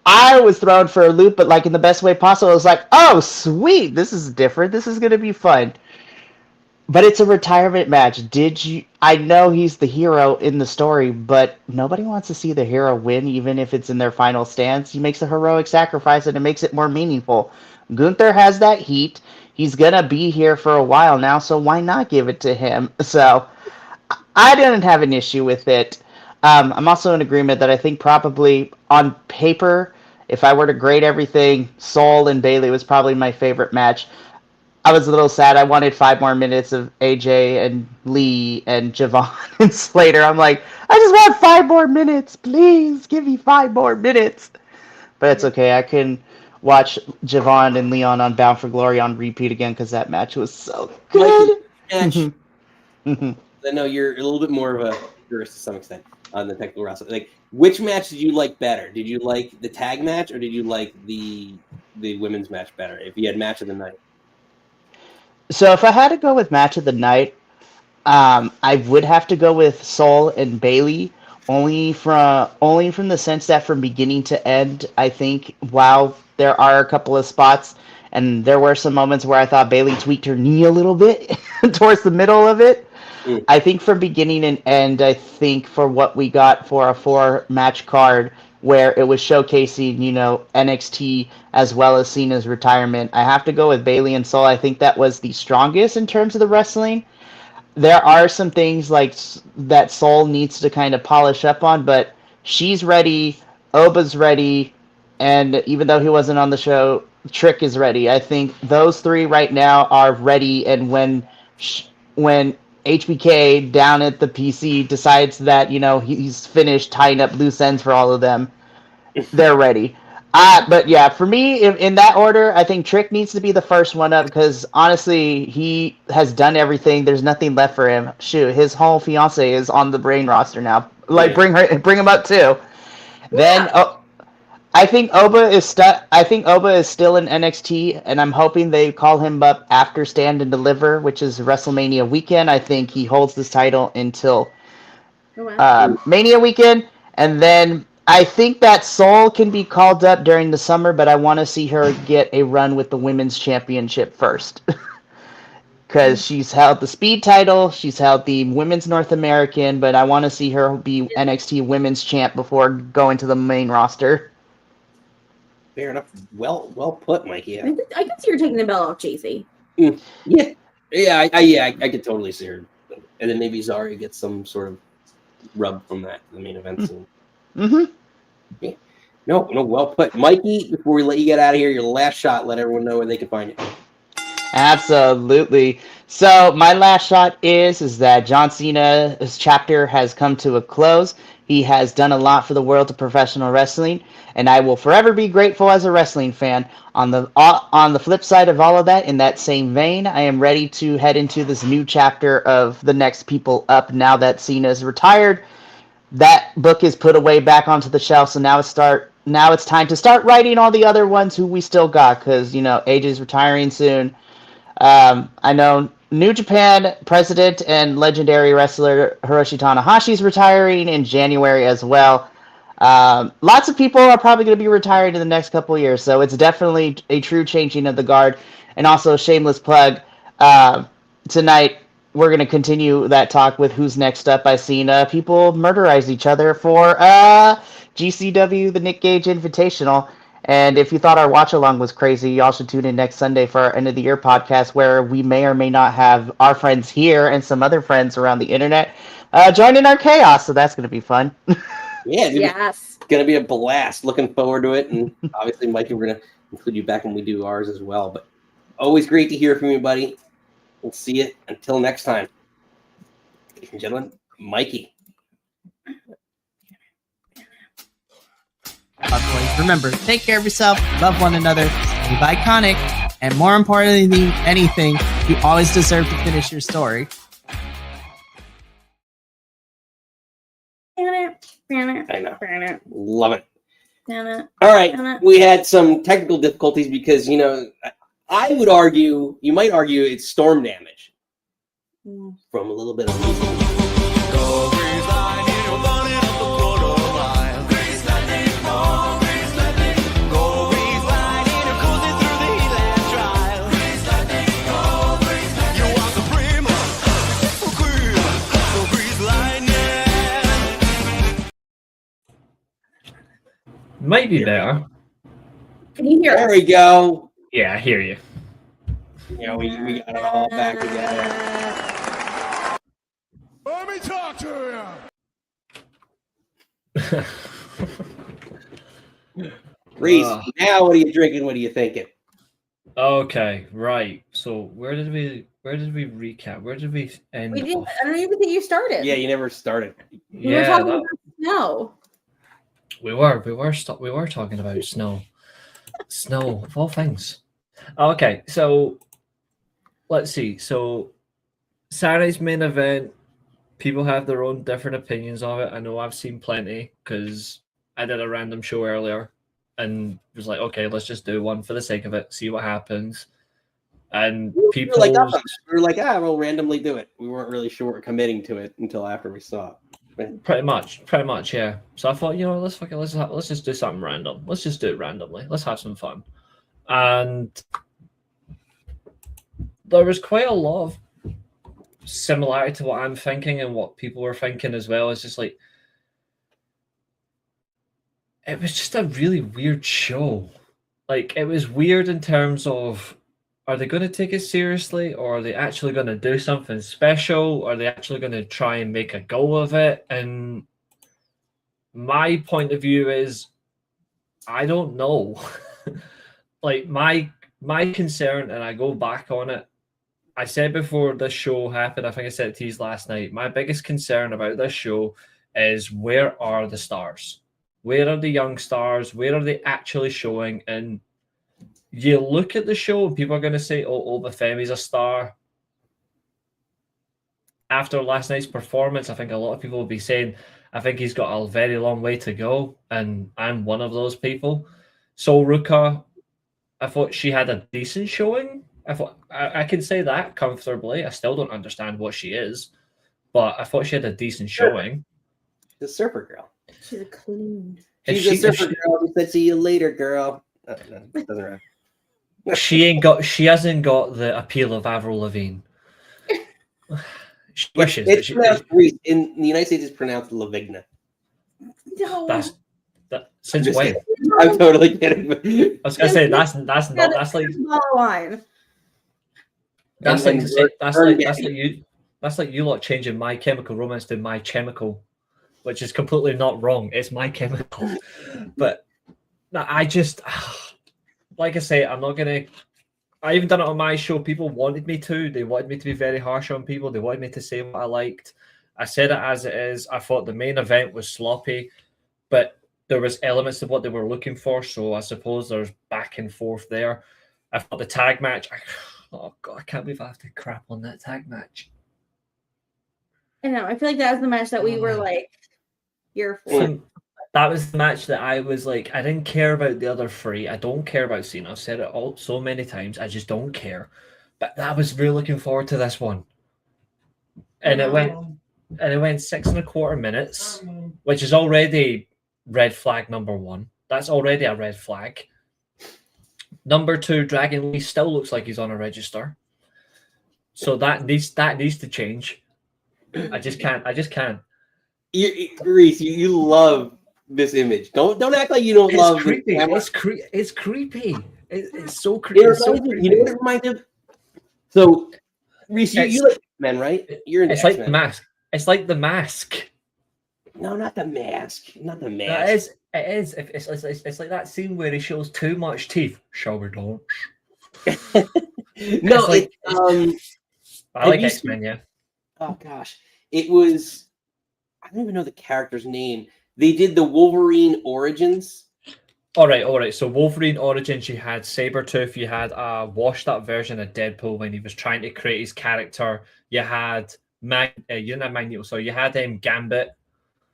S9: I was thrown for a loop, but like in the best way possible. I was like, oh, sweet. This is different. This is going to be fun. But it's a retirement match. I know he's the hero in the story, but nobody wants to see the hero win, even if it's in their final stance. He makes a heroic sacrifice, and it makes it more meaningful. Gunther has that heat. He's going to be here for a while now, so why not give it to him? So I didn't have an issue with it. I'm also in agreement that I think probably on paper, if I were to grade everything, Sol and Bayley was probably my favorite match. I was a little sad. I wanted 5 more minutes of AJ and Lee and Javon and Slater. I'm like, I just want 5 more minutes. Please give me 5 more minutes. But it's okay. I can watch Javon and Leon on Bound for Glory on repeat again because that match was so good.
S1: Match. I know you're a little bit more of a purist to some extent on the technical wrestling. Like, which match did you like better? Did you like the tag match or did you like the women's match better? If you had match of the night.
S9: So if I had to go with match of the night, I would have to go with Sol and Bayley, only from the sense that from beginning to end, I think while there are a couple of spots, and there were some moments where I thought Bayley tweaked her knee a little bit towards the middle of it. I think from beginning and end, I think for what we got for a 4-match card, where it was showcasing, NXT as well as Cena's retirement, I have to go with Bayley and Sol. I think that was the strongest in terms of the wrestling. There are some things like that Sol needs to kind of polish up on, but she's ready, Oba's ready, and even though he wasn't on the show, Trick is ready. I think those 3 right now are ready, and when HBK down at the PC decides that, he's finished tying up loose ends for all of them, they're ready. But yeah, for me, in that order, I think Trick needs to be the first one up because honestly, he has done everything. There's nothing left for him. Shoot, his whole fiance is on the brain roster now. Like, bring him up too. Then I think Oba is stuck. I think Oba is still in NXT, and I'm hoping they call him up after Stand and Deliver, which is WrestleMania weekend. I think he holds this title until Mania weekend, and then I think that Sol can be called up during the summer, but I want to see her get a run with the Women's Championship first. Because she's held the Speed title, she's held the Women's North American, but I want to see her be NXT Women's Champ before going to the main roster.
S1: Fair enough. Well put, Mikey.
S2: I can see her taking the belt off JC.
S1: Yeah, I could totally see her. And then maybe Zari gets some sort of rub from that in the main event soon. Yeah. No, well put. Mikey, before we let you get out of here, your last shot, let everyone know where they can find you.
S9: Absolutely. So my last shot is that John Cena's chapter has come to a close. He has done a lot for the world of professional wrestling, and I will forever be grateful as a wrestling fan. On the flip side of all of that, in that same vein, I am ready to head into this new chapter of the next people up now that Cena is retired. That book is put away back onto the shelf, so now it's time to start writing all the other ones who we still got, because AJ's retiring soon. I know New Japan president and legendary wrestler Hiroshi Tanahashi is retiring in January as well. Lots of people are probably going to be retiring in the next couple of years, so it's definitely a true changing of the guard. And also, shameless plug, tonight we're going to continue that talk with Who's Next Up by Cena. People murderize each other for GCW, the Nick Gage Invitational. And if you thought our watch-along was crazy, y'all should tune in next Sunday for our end-of-the-year podcast, where we may or may not have our friends here and some other friends around the internet join in our chaos, so that's going to be fun.
S1: Yeah,
S2: yes.
S1: It's going to be a blast. Looking forward to it. And obviously, Mikey, we're going to include you back when we do ours as well. But always great to hear from you, buddy. We'll see you until next time. Ladies and gentlemen, Mikey.
S8: Remember, take care of yourself, love one another, be iconic, and more importantly than anything, you always deserve to finish your story.
S1: I know. Love it. All right. We had some technical difficulties because, I would argue, you might argue it's storm damage from a little bit of
S7: Might be better.
S2: Can you hear
S1: There
S2: us?
S1: we go.
S7: Yeah, I hear you.
S1: Yeah, we got it all back together.
S5: Let me talk to you.
S1: Reese, now what are you drinking? What are you thinking?
S7: Okay, right. So where did we recap? Where did we end?
S2: We didn't.
S7: off?
S2: I don't even think you started.
S1: Yeah, you never started.
S2: We were
S7: Yeah,
S2: talking
S7: that-
S2: about snow.
S7: we were talking about snow. Snow of all things. Okay, so let's see. So Saturday's main event, people have their own different opinions of it. I know I've seen plenty because I did a random show earlier and was like, okay, let's just do one for the sake of it, see what happens. And
S1: We
S7: people
S1: were like, we'll randomly do it. We weren't really sure committing to it until after we saw it.
S7: pretty much, yeah. So I thought, let's just do something random. Let's just do it randomly. Let's have some fun. And there was quite a lot of similarity to what I'm thinking and what people were thinking as well. It's just like, it was just a really weird show. Like, it was weird in terms of, are they going to take it seriously, or are they actually going to do something special? Are they actually going to try and make a go of it? And my point of view is, I don't know. Like, my concern, and I go back on it, I said before this show happened, I think I said it to you last night, my biggest concern about this show is, where are the stars? Where are the young stars? Where are they actually showing? And you look at the show and people are going to say, oh, Oba Femi's a star. After last night's performance, I think a lot of people will be saying, I think he's got a very long way to go. And I'm one of those people. Sol Ruca, I thought she had a decent showing. I thought I can say that comfortably. I still don't understand what she is, but I thought she had a decent showing.
S1: The surfer girl.
S2: She's a clean.
S1: She's a surfer girl who said, "See you later, girl." No, doesn't rhyme.
S7: She hasn't got the appeal of Avril Lavigne. She wishes.
S1: It's pronounced in the United States. It's pronounced Lavigna.
S2: No.
S7: Since when?
S1: I'm totally kidding.
S7: I was gonna say that's like you lot changing My Chemical Romance to My Chemical, which is completely not wrong. It's My Chemical. But I just, like I say, I'm not gonna. I even done it on my show. People wanted me to. They wanted me to be very harsh on people. They wanted me to say what I liked. I said it as it is. I thought the main event was sloppy, but there was elements of what they were looking for. So I suppose there's back and forth there. I thought the tag match. Oh God, I can't believe I have to crap on that tag match.
S2: I know. I feel like that was the match that we were like, "You're for."
S7: That was the match that I was like, I didn't care about the other three. I don't care about Cena. I've said it all so many times. I just don't care. But I was really looking forward to this one. And it went 6.25 minutes, which is already red flag number one. That's already a red flag. Number two, Dragon Lee still looks like he's on a register. So that needs to change. I just can't.
S1: Reese, you love this image. Don't act like you don't love
S7: creepy.
S1: This.
S7: It's creepy. It's so creepy.
S1: You know what it reminds of? So, Reese, you like X-Men, right? You're
S7: It's like the mask. It's like the mask.
S1: No, not the mask. Not the mask.
S7: It is. It's like that scene where he shows too much teeth. Shall we dance?
S1: No,
S7: I like X-Men, yeah.
S1: Oh gosh, it was. I don't even know the character's name. They did the Wolverine Origins.
S7: All right. So Wolverine Origins, you had Sabretooth, you had a washed-up version of Deadpool when he was trying to create his character. You had you didn't have Magneto, so you had Gambit.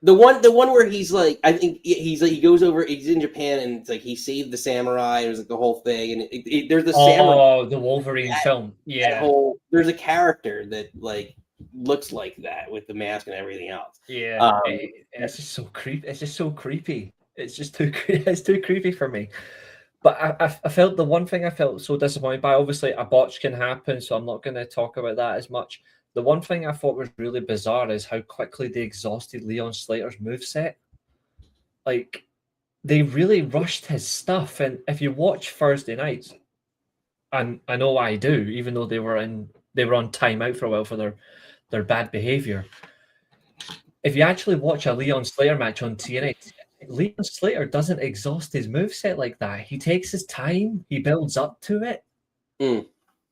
S1: The one where he's like, I think he goes over. He's in Japan and it's like he saved the samurai. There's like the whole thing, and there's the samurai.
S7: Oh, the Wolverine film, yeah.
S1: There's a character that like looks like that with the mask and everything else.
S7: Yeah, it's just so creepy. It's just so creepy. It's just too. It's too creepy for me. But I felt the one thing I felt so disappointed by. Obviously, a botch can happen, so I'm not going to talk about that as much. The one thing I thought was really bizarre is how quickly they exhausted Leon Slater's moveset. Like, they really rushed his stuff. And if you watch Thursday nights, and I know I do, even though they were on timeout for a while for their bad behavior. If you actually watch a Leon Slater match on TNA, Leon Slater doesn't exhaust his moveset like that. He takes his time, he builds up to it.
S1: Mm.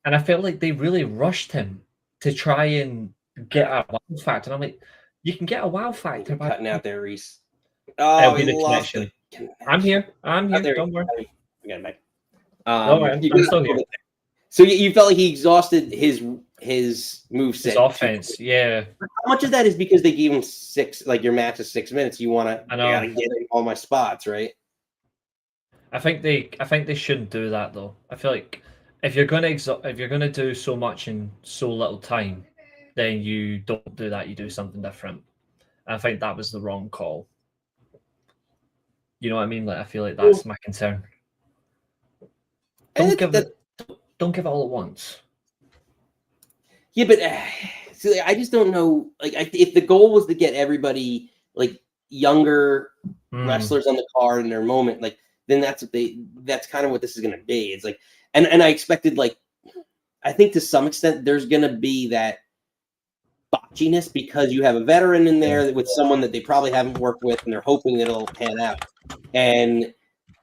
S7: And I felt like they really rushed him to try and get a wow factor. And I'm like, you can get a wow factor by
S1: Cutting out there, Reese.
S7: It'll
S1: Oh,
S7: be
S1: we
S7: the
S1: lost
S7: connection.
S1: the connection.
S7: I'm here. Don't worry.
S1: We got it back.
S7: Don't worry, I'm still here.
S1: So you felt like he exhausted his moveset.
S7: His offense, yeah.
S1: How much of that is because they gave him 6, like your match is 6 minutes? You gotta get in all my spots, right?
S7: I think they shouldn't do that though. I feel like if you're gonna do so much in so little time, then you don't do that. You do something different. And I think that was the wrong call. You know what I mean? Like I feel like that's my concern. Don't give it all at once.
S1: Yeah, but see, I just don't know. Like, if the goal was to get everybody like younger wrestlers on the card in their moment, like then that's kind of what this is going to be. It's like, and I expected, like, I think to some extent there's going to be that botchiness because you have a veteran in there with someone that they probably haven't worked with, and they're hoping it'll pan out. And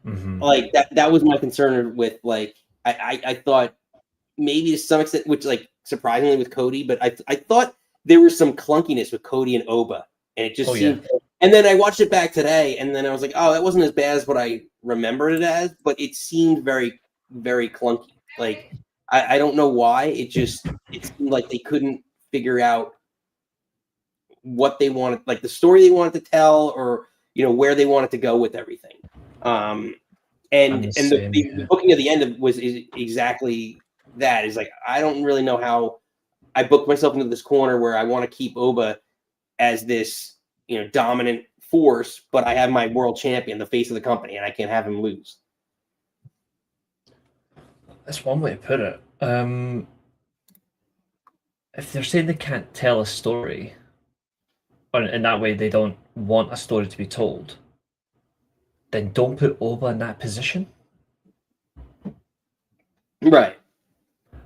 S1: like that was my concern with, like, I thought maybe to some extent, which, like, surprisingly with Cody, but I thought there was some clunkiness with Cody and Oba, and it just seemed. Yeah. And then I watched it back today, and then I was like, oh, that wasn't as bad as what I remembered it as, but it seemed very, very clunky. Like, I don't know why. It seemed like they couldn't figure out what they wanted, like the story they wanted to tell, or where they wanted to go with everything. And the booking at the end was exactly that. Is like, I don't really know how I booked myself into this corner where I want to keep Oba as this dominant force, but I have my world champion, the face of the company, and I can't have him lose.
S7: That's one way to put it. If they're saying they can't tell a story, or in that way they don't want a story to be told, then don't put Oba in that position.
S1: Right.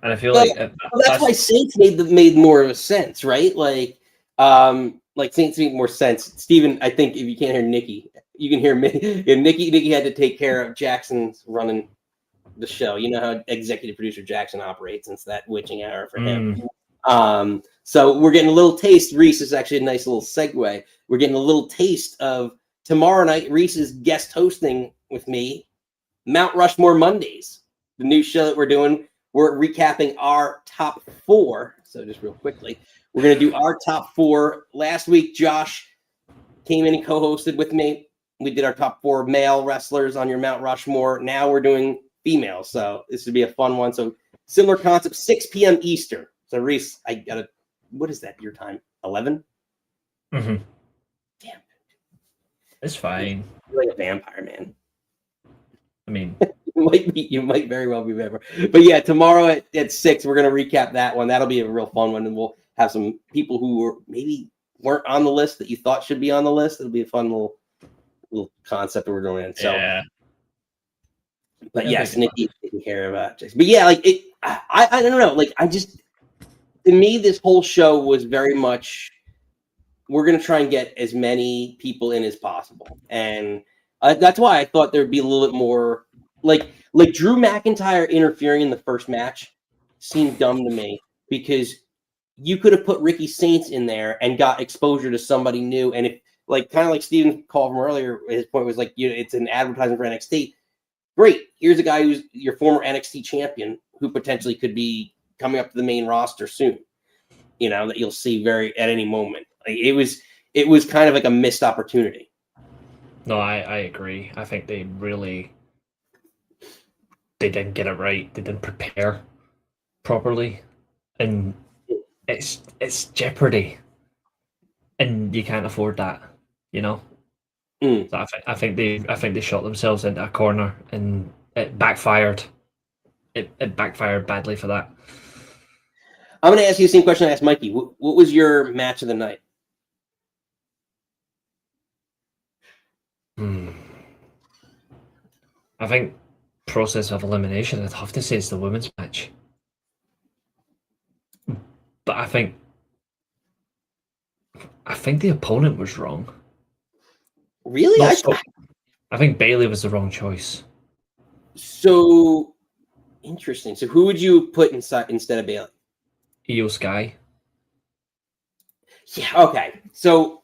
S7: And I feel like
S1: that's why Saints made more of a sense, right? Like Saints made more sense. Steven, I think if you can't hear Nikki, you can hear me. And Nikki had to take care of Jackson's running the show. You know how executive producer Jackson operates, and it's that witching hour for him. So we're getting a little taste. Reese is actually a nice little segue. We're getting a little taste of tomorrow night. Reese is guest hosting with me, Mount Rushmore Mondays, the new show that we're doing. We're recapping our top 4. So just real quickly, we're going to do our top 4. Last week, Josh came in and co-hosted with me. We did our top 4 male wrestlers on your Mount Rushmore. Now we're doing female. So this would be a fun one. So similar concept, 6 p.m. Eastern. So Reese, I got to, what is that, your time? 11?
S7: Mm-hmm.
S1: Damn.
S7: It's fine.
S1: You're like a vampire, man.
S7: I mean,
S1: you might very well be vampire. But yeah, tomorrow at 6, we're going to recap that one. That'll be a real fun one. And we'll have some people who weren't on the list that you thought should be on the list. It'll be a fun little concept that we're going in. So, yeah. But yes, Nikki taking care of Jason. But yeah, like I don't know. Like, to me, this whole show was very much, we're going to try and get as many people in as possible. And that's why I thought there'd be a little bit more, like Drew McIntyre interfering in the first match seemed dumb to me, because you could have put Ricky Saints in there and got exposure to somebody new. And if, like, kind of like Steven called from earlier, his point was like, it's an advertisement for NXT. Great. Here's a guy who's your former NXT champion who potentially could be coming up to the main roster soon, that you'll see at any moment. Like, it was kind of like a missed opportunity.
S7: No, I agree. I think they didn't get it right. They didn't prepare properly, and it's jeopardy, and you can't afford that, So I think they shot themselves into a corner, and it backfired. It backfired badly for that.
S1: I'm going to ask you the same question I asked Mikey. What was your match of the night?
S7: I think process of elimination, I'd have to say it's the women's match. But I think the opponent was wrong.
S1: Really?
S7: I think Bayley was the wrong choice.
S1: So interesting. So who would you put inside instead of Bayley?
S7: Io Sky.
S1: Yeah. Okay. So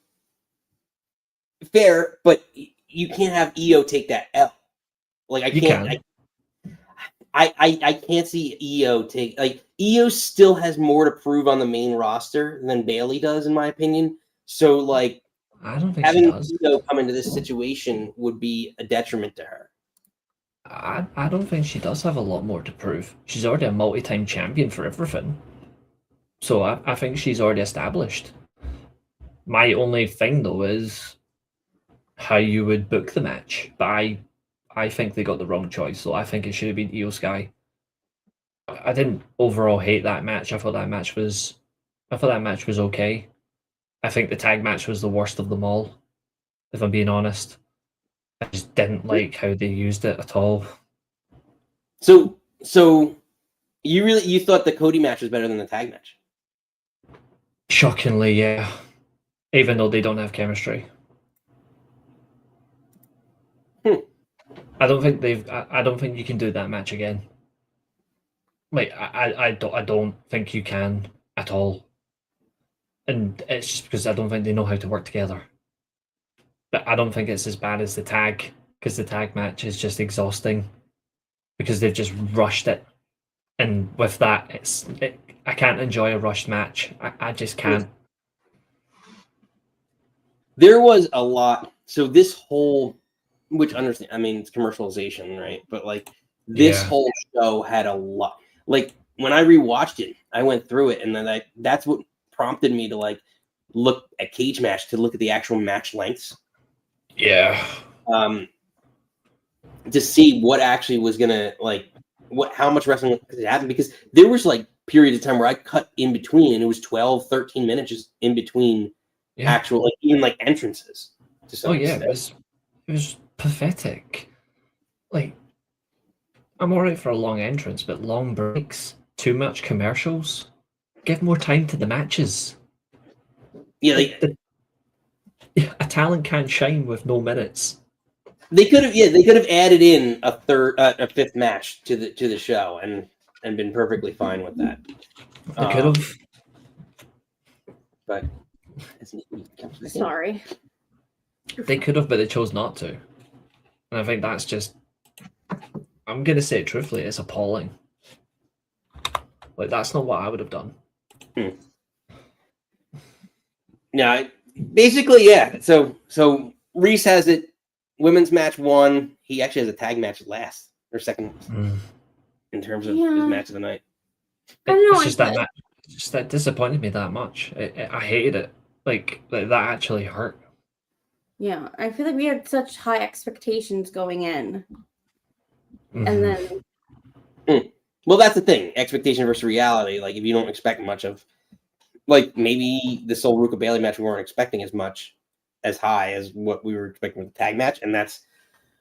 S1: fair, but you can't have Io take that L. Like I can't. I can't see Io take Io still has more to prove on the main roster than Bayley does, in my opinion. So like,
S7: I don't think
S1: having
S7: she does.
S1: Io come into this situation would be a detriment to her.
S7: I don't think she does have a lot more to prove. She's already a multi-time champion for everything. So I think she's already established. My only thing though is how you would book the match. But I think they got the wrong choice, so I think it should have been Io Sky. I didn't overall hate that match. I thought that match was okay. I think the tag match was the worst of them all, if I'm being honest. I just didn't like how they used it at all.
S1: So you thought the Cody match was better than the tag match?
S7: Shockingly, yeah. Even though they don't have chemistry. I don't think you can do that match again. Like I don't think you can at all. And it's just because I don't think they know how to work together. But I don't think it's as bad as the tag, because the tag match is just exhausting because they've just rushed it. And with that, I can't enjoy a rushed match. I just can't.
S1: There was a lot. So this whole, which understand, I mean, it's commercialization, right? But like this whole show had a lot. Like when I rewatched it, I went through it, and then that's what prompted me to like look at Cage Match, to look at the actual match lengths.
S7: Yeah.
S1: To see what actually was gonna how much wrestling could happen, because there was like periods of time where I cut in between, and it was 12, 13 minutes just in between actual, like even like entrances.
S7: It was pathetic. Like, I'm alright for a long entrance, but long breaks, too much commercials. Give more time to the matches.
S1: Yeah,
S7: a talent can't shine with no minutes.
S1: They could have added in a fifth match to the show and been perfectly fine with that.
S7: They could have.
S1: But
S2: sorry.
S7: They could have, but they chose not to. And I think that's just, I'm gonna say it truthfully, it's appalling. Like, that's not what I would have done.
S1: Yeah, basically, yeah. So Reese has it. Women's match 1. He actually has a tag match last or second in terms of his match of the night.
S2: I don't know.
S7: It's just that match. Just that disappointed me that much. I hated it. Like that actually hurt.
S2: Yeah, I feel like we had such high expectations going in, and then.
S1: Well, that's the thing. Expectation versus reality. Like, if you don't expect much of, like, maybe the Sol Ruca Bayley match, we weren't expecting as high as what we were expecting with the tag match, and that's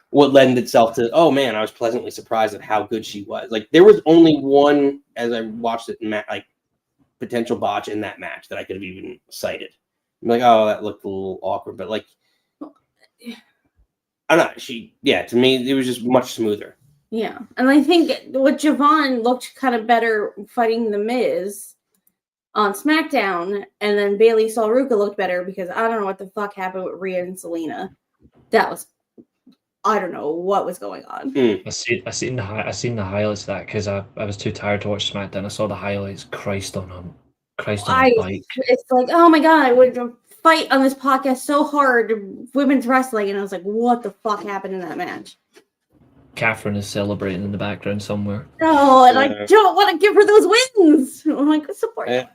S1: what lent itself to, oh man, I was pleasantly surprised at how good she was. Like, there was only one, as I watched it, like, potential botch in that match that I could have even cited. I'm like, oh, that looked a little awkward, but like, I'm not. To me, it was just much smoother.
S2: Yeah, and I think with Javon looked kind of better fighting The Miz on SmackDown, and then Bayley Sol Ruca looked better because I don't know what the fuck happened with Rhea and Selena. That was, I don't know what was going on.
S7: I seen the highlights of that because I was too tired to watch SmackDown. I saw the highlights. Christ on a bike.
S2: It's like, oh my god, I would fight on this podcast so hard, women's wrestling, and I was like, what the fuck happened in that match?
S7: Catherine is celebrating in the background somewhere.
S2: Oh, and I don't want to give her those wins. I'm like, support. When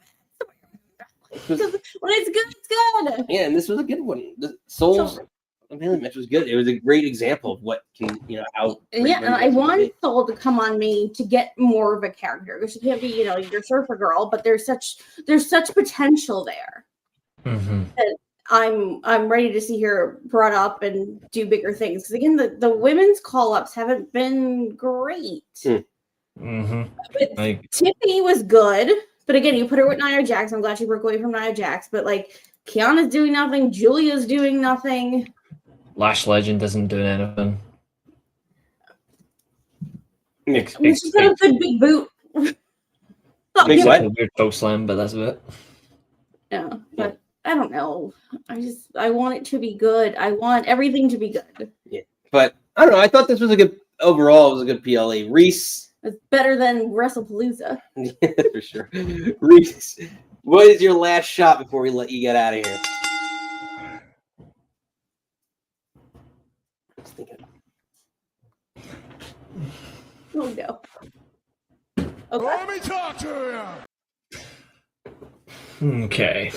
S2: it's good, it's good.
S1: Yeah, and this was a good one. The Sol's Bayley match was good. It was a great example of what can, how.
S2: Yeah, and I want Sol to come on me to get more of a character. She can't be, your surfer girl, but there's such potential there.
S7: Mm-hmm.
S2: That I'm ready to see her brought up and do bigger things. Because again, the women's call-ups haven't been great.
S7: Mm-hmm.
S2: Tiffany was good, but again, you put her with Nia Jax. I'm glad she broke away from Nia Jax. But like, Kiana's doing nothing. Julia's doing nothing.
S7: Lash Legend isn't doing anything.
S2: She's got a good big boot.
S7: Except a weird toe slam, but that's it.
S2: Yeah, but I don't know. I want it to be good. I want everything to be good.
S1: Yeah, but I don't know. I thought this was a good overall. It was a good PLE. Reese,
S2: it's better than WrestlePalooza.
S1: Yeah, for sure. Reese, what is your last shot before we let you get out of here?
S2: Oh no. Okay.
S5: Let me talk to you.
S7: Okay.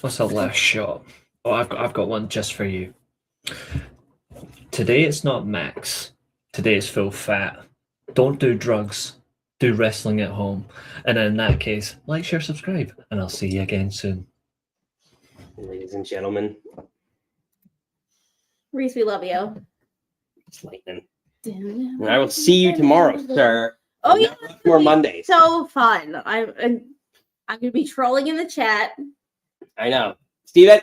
S7: What's the last shot? Oh, I've got one just for you. Today it's not max. Today it's full fat. Don't do drugs. Do wrestling at home. And in that case, like, share, subscribe, and I'll see you again soon.
S1: Ladies and gentlemen,
S2: Reese, we love you.
S1: it's lightning. And I will see you tomorrow, sir.
S2: Oh yeah,
S1: more Mondays.
S2: So fun. I'm gonna be trolling in the chat.
S1: I know, Steven.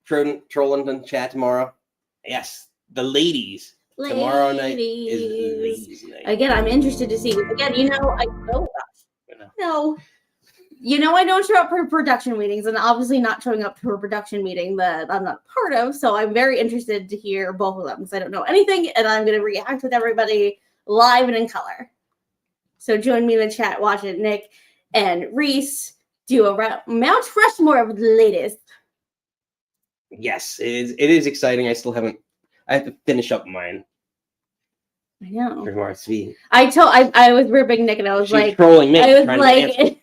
S1: Trolling in the chat tomorrow. Yes, the ladies. Tomorrow night is ladies' night.
S2: Again, I'm interested to see. Again, I don't show up for production meetings, and obviously not showing up for a production meeting that I'm not part of. So I'm very interested to hear both of them because I don't know anything, and I'm going to react with everybody live and in color. So join me in the chat, watch it. Nick and Reese do a Mount Rushmore of the latest.
S1: Yes, it is exciting. I have to finish up mine.
S2: I know.
S1: For Speed.
S2: I was ripping Nick, and I was like,
S1: trolling me.
S2: I was like,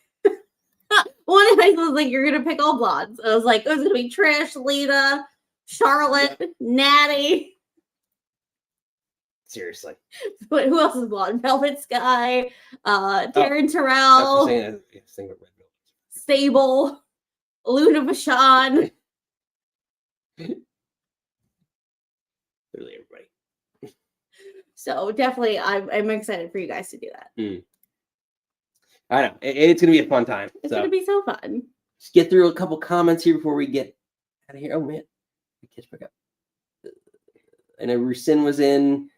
S2: one of my was like, you're gonna pick all blondes. I was like, it was gonna be Trish, Lita, Charlotte, Natty.
S1: Seriously.
S2: But who else is blonde? Velvet Sky, Taryn Terrell, Sable, Luna Vachon.
S1: Literally everybody.
S2: So definitely, I'm excited for you guys to do that.
S1: I know it's going to be a fun time.
S2: It's going to be so fun.
S1: Just get through a couple comments here before we get out of here. Oh man, catch back up. I know Rusin was in.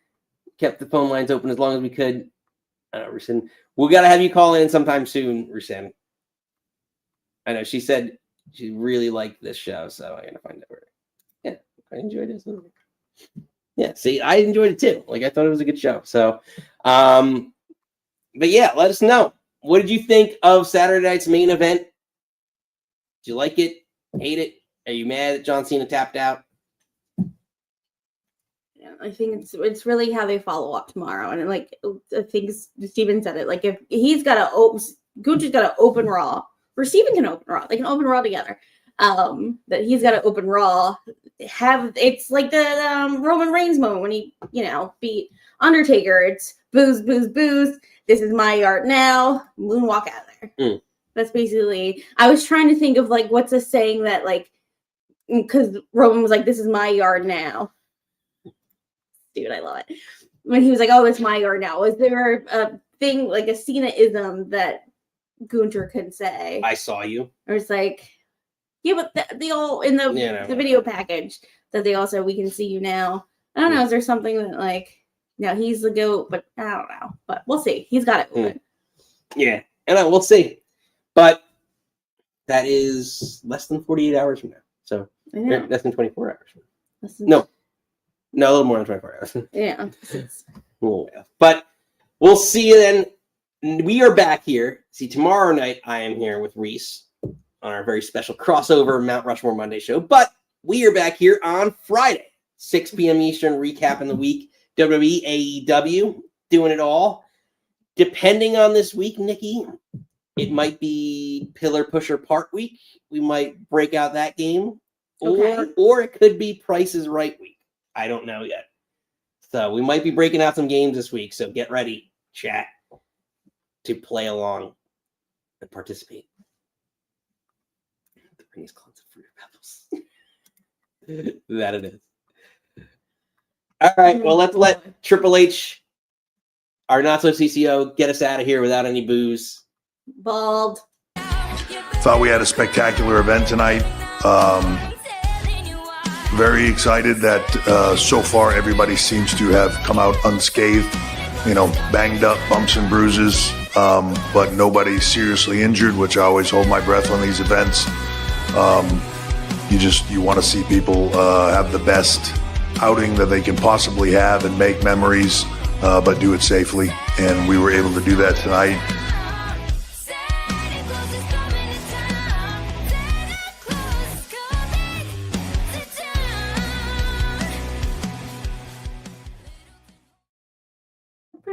S1: Kept the phone lines open as long as we could. I know Rusin. We got to have you call in sometime soon, Rusin. I know she said she really liked this show, so I'm gonna find out where. Yeah, I enjoyed it. Yeah, see, I enjoyed it too. Like, I thought it was a good show. So, but yeah, let us know. What did you think of Saturday night's main event? Did you like it? Hate it? Are you mad that John Cena tapped out?
S2: Yeah, I think it's really how they follow up tomorrow. And like, I think Steven said it. Like, if he's got to open, Gucci's got to open Raw, or Steven can open Raw. They can open Raw together. That he's got to open Raw. It's like the Roman Reigns moment when he, beat Undertaker. It's booze, booze, booze. This is my yard now. Moonwalk out there. That's basically. I was trying to think of like what's a saying that like, because Roman was like, "This is my yard now." Dude, I love it. When he was like, "Oh, it's my yard now." Was there a thing like a Cena-ism that Gunther could say?
S1: I saw you.
S2: Or it's like. Yeah, but they all in the video package that they also we can see you now. I don't know. Is there something that like he's the GOAT, but I don't know. But we'll see. He's got it.
S1: Yeah, and we'll see. But that is less than 48 hours from now. So less than 24 hours from now. No, a little more than 24 hours.
S2: Yeah.
S1: But we'll see you then. We are back here. See, tomorrow night I am here with Reese on our very special crossover Mount Rushmore Monday show. But we are back here on Friday, 6 p.m. Eastern, recapping the week. WWE, AEW, doing it all. Depending on this week, Nikki, it might be Pillar Pusher Park week. We might break out that game.
S2: Okay.
S1: Or it could be Price is Right week. I don't know yet. So we might be breaking out some games this week. So get ready, chat, to play along and participate. These clones of Fruit Pebbles. That it is. All right. Well, let's let Triple H, our not so CCO, get us out of here without any booze.
S2: Bald.
S10: Thought we had a spectacular event tonight. Very excited that so far everybody seems to have come out unscathed. You know, banged up, bumps and bruises, but nobody seriously injured, which I always hold my breath on these events. You want to see people have the best outing that they can possibly have and make memories, but do it safely. And we were able to do that tonight.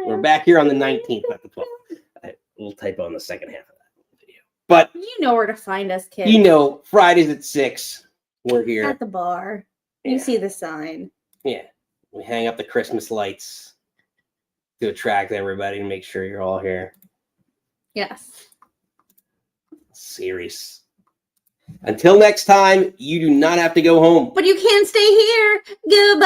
S1: We're back here on the 19th, not the 12th. A little typo on the second half of that video. But
S2: You know where to find us, kids.
S1: you know, Fridays at 6, we're here.
S2: At the bar.
S1: Yeah.
S2: You see the sign.
S1: Yeah. We hang up the Christmas lights to attract everybody to make sure you're all here.
S2: Yes.
S1: Serious. Until next time, you do not have to go home.
S2: But you can't stay here. Goodbye.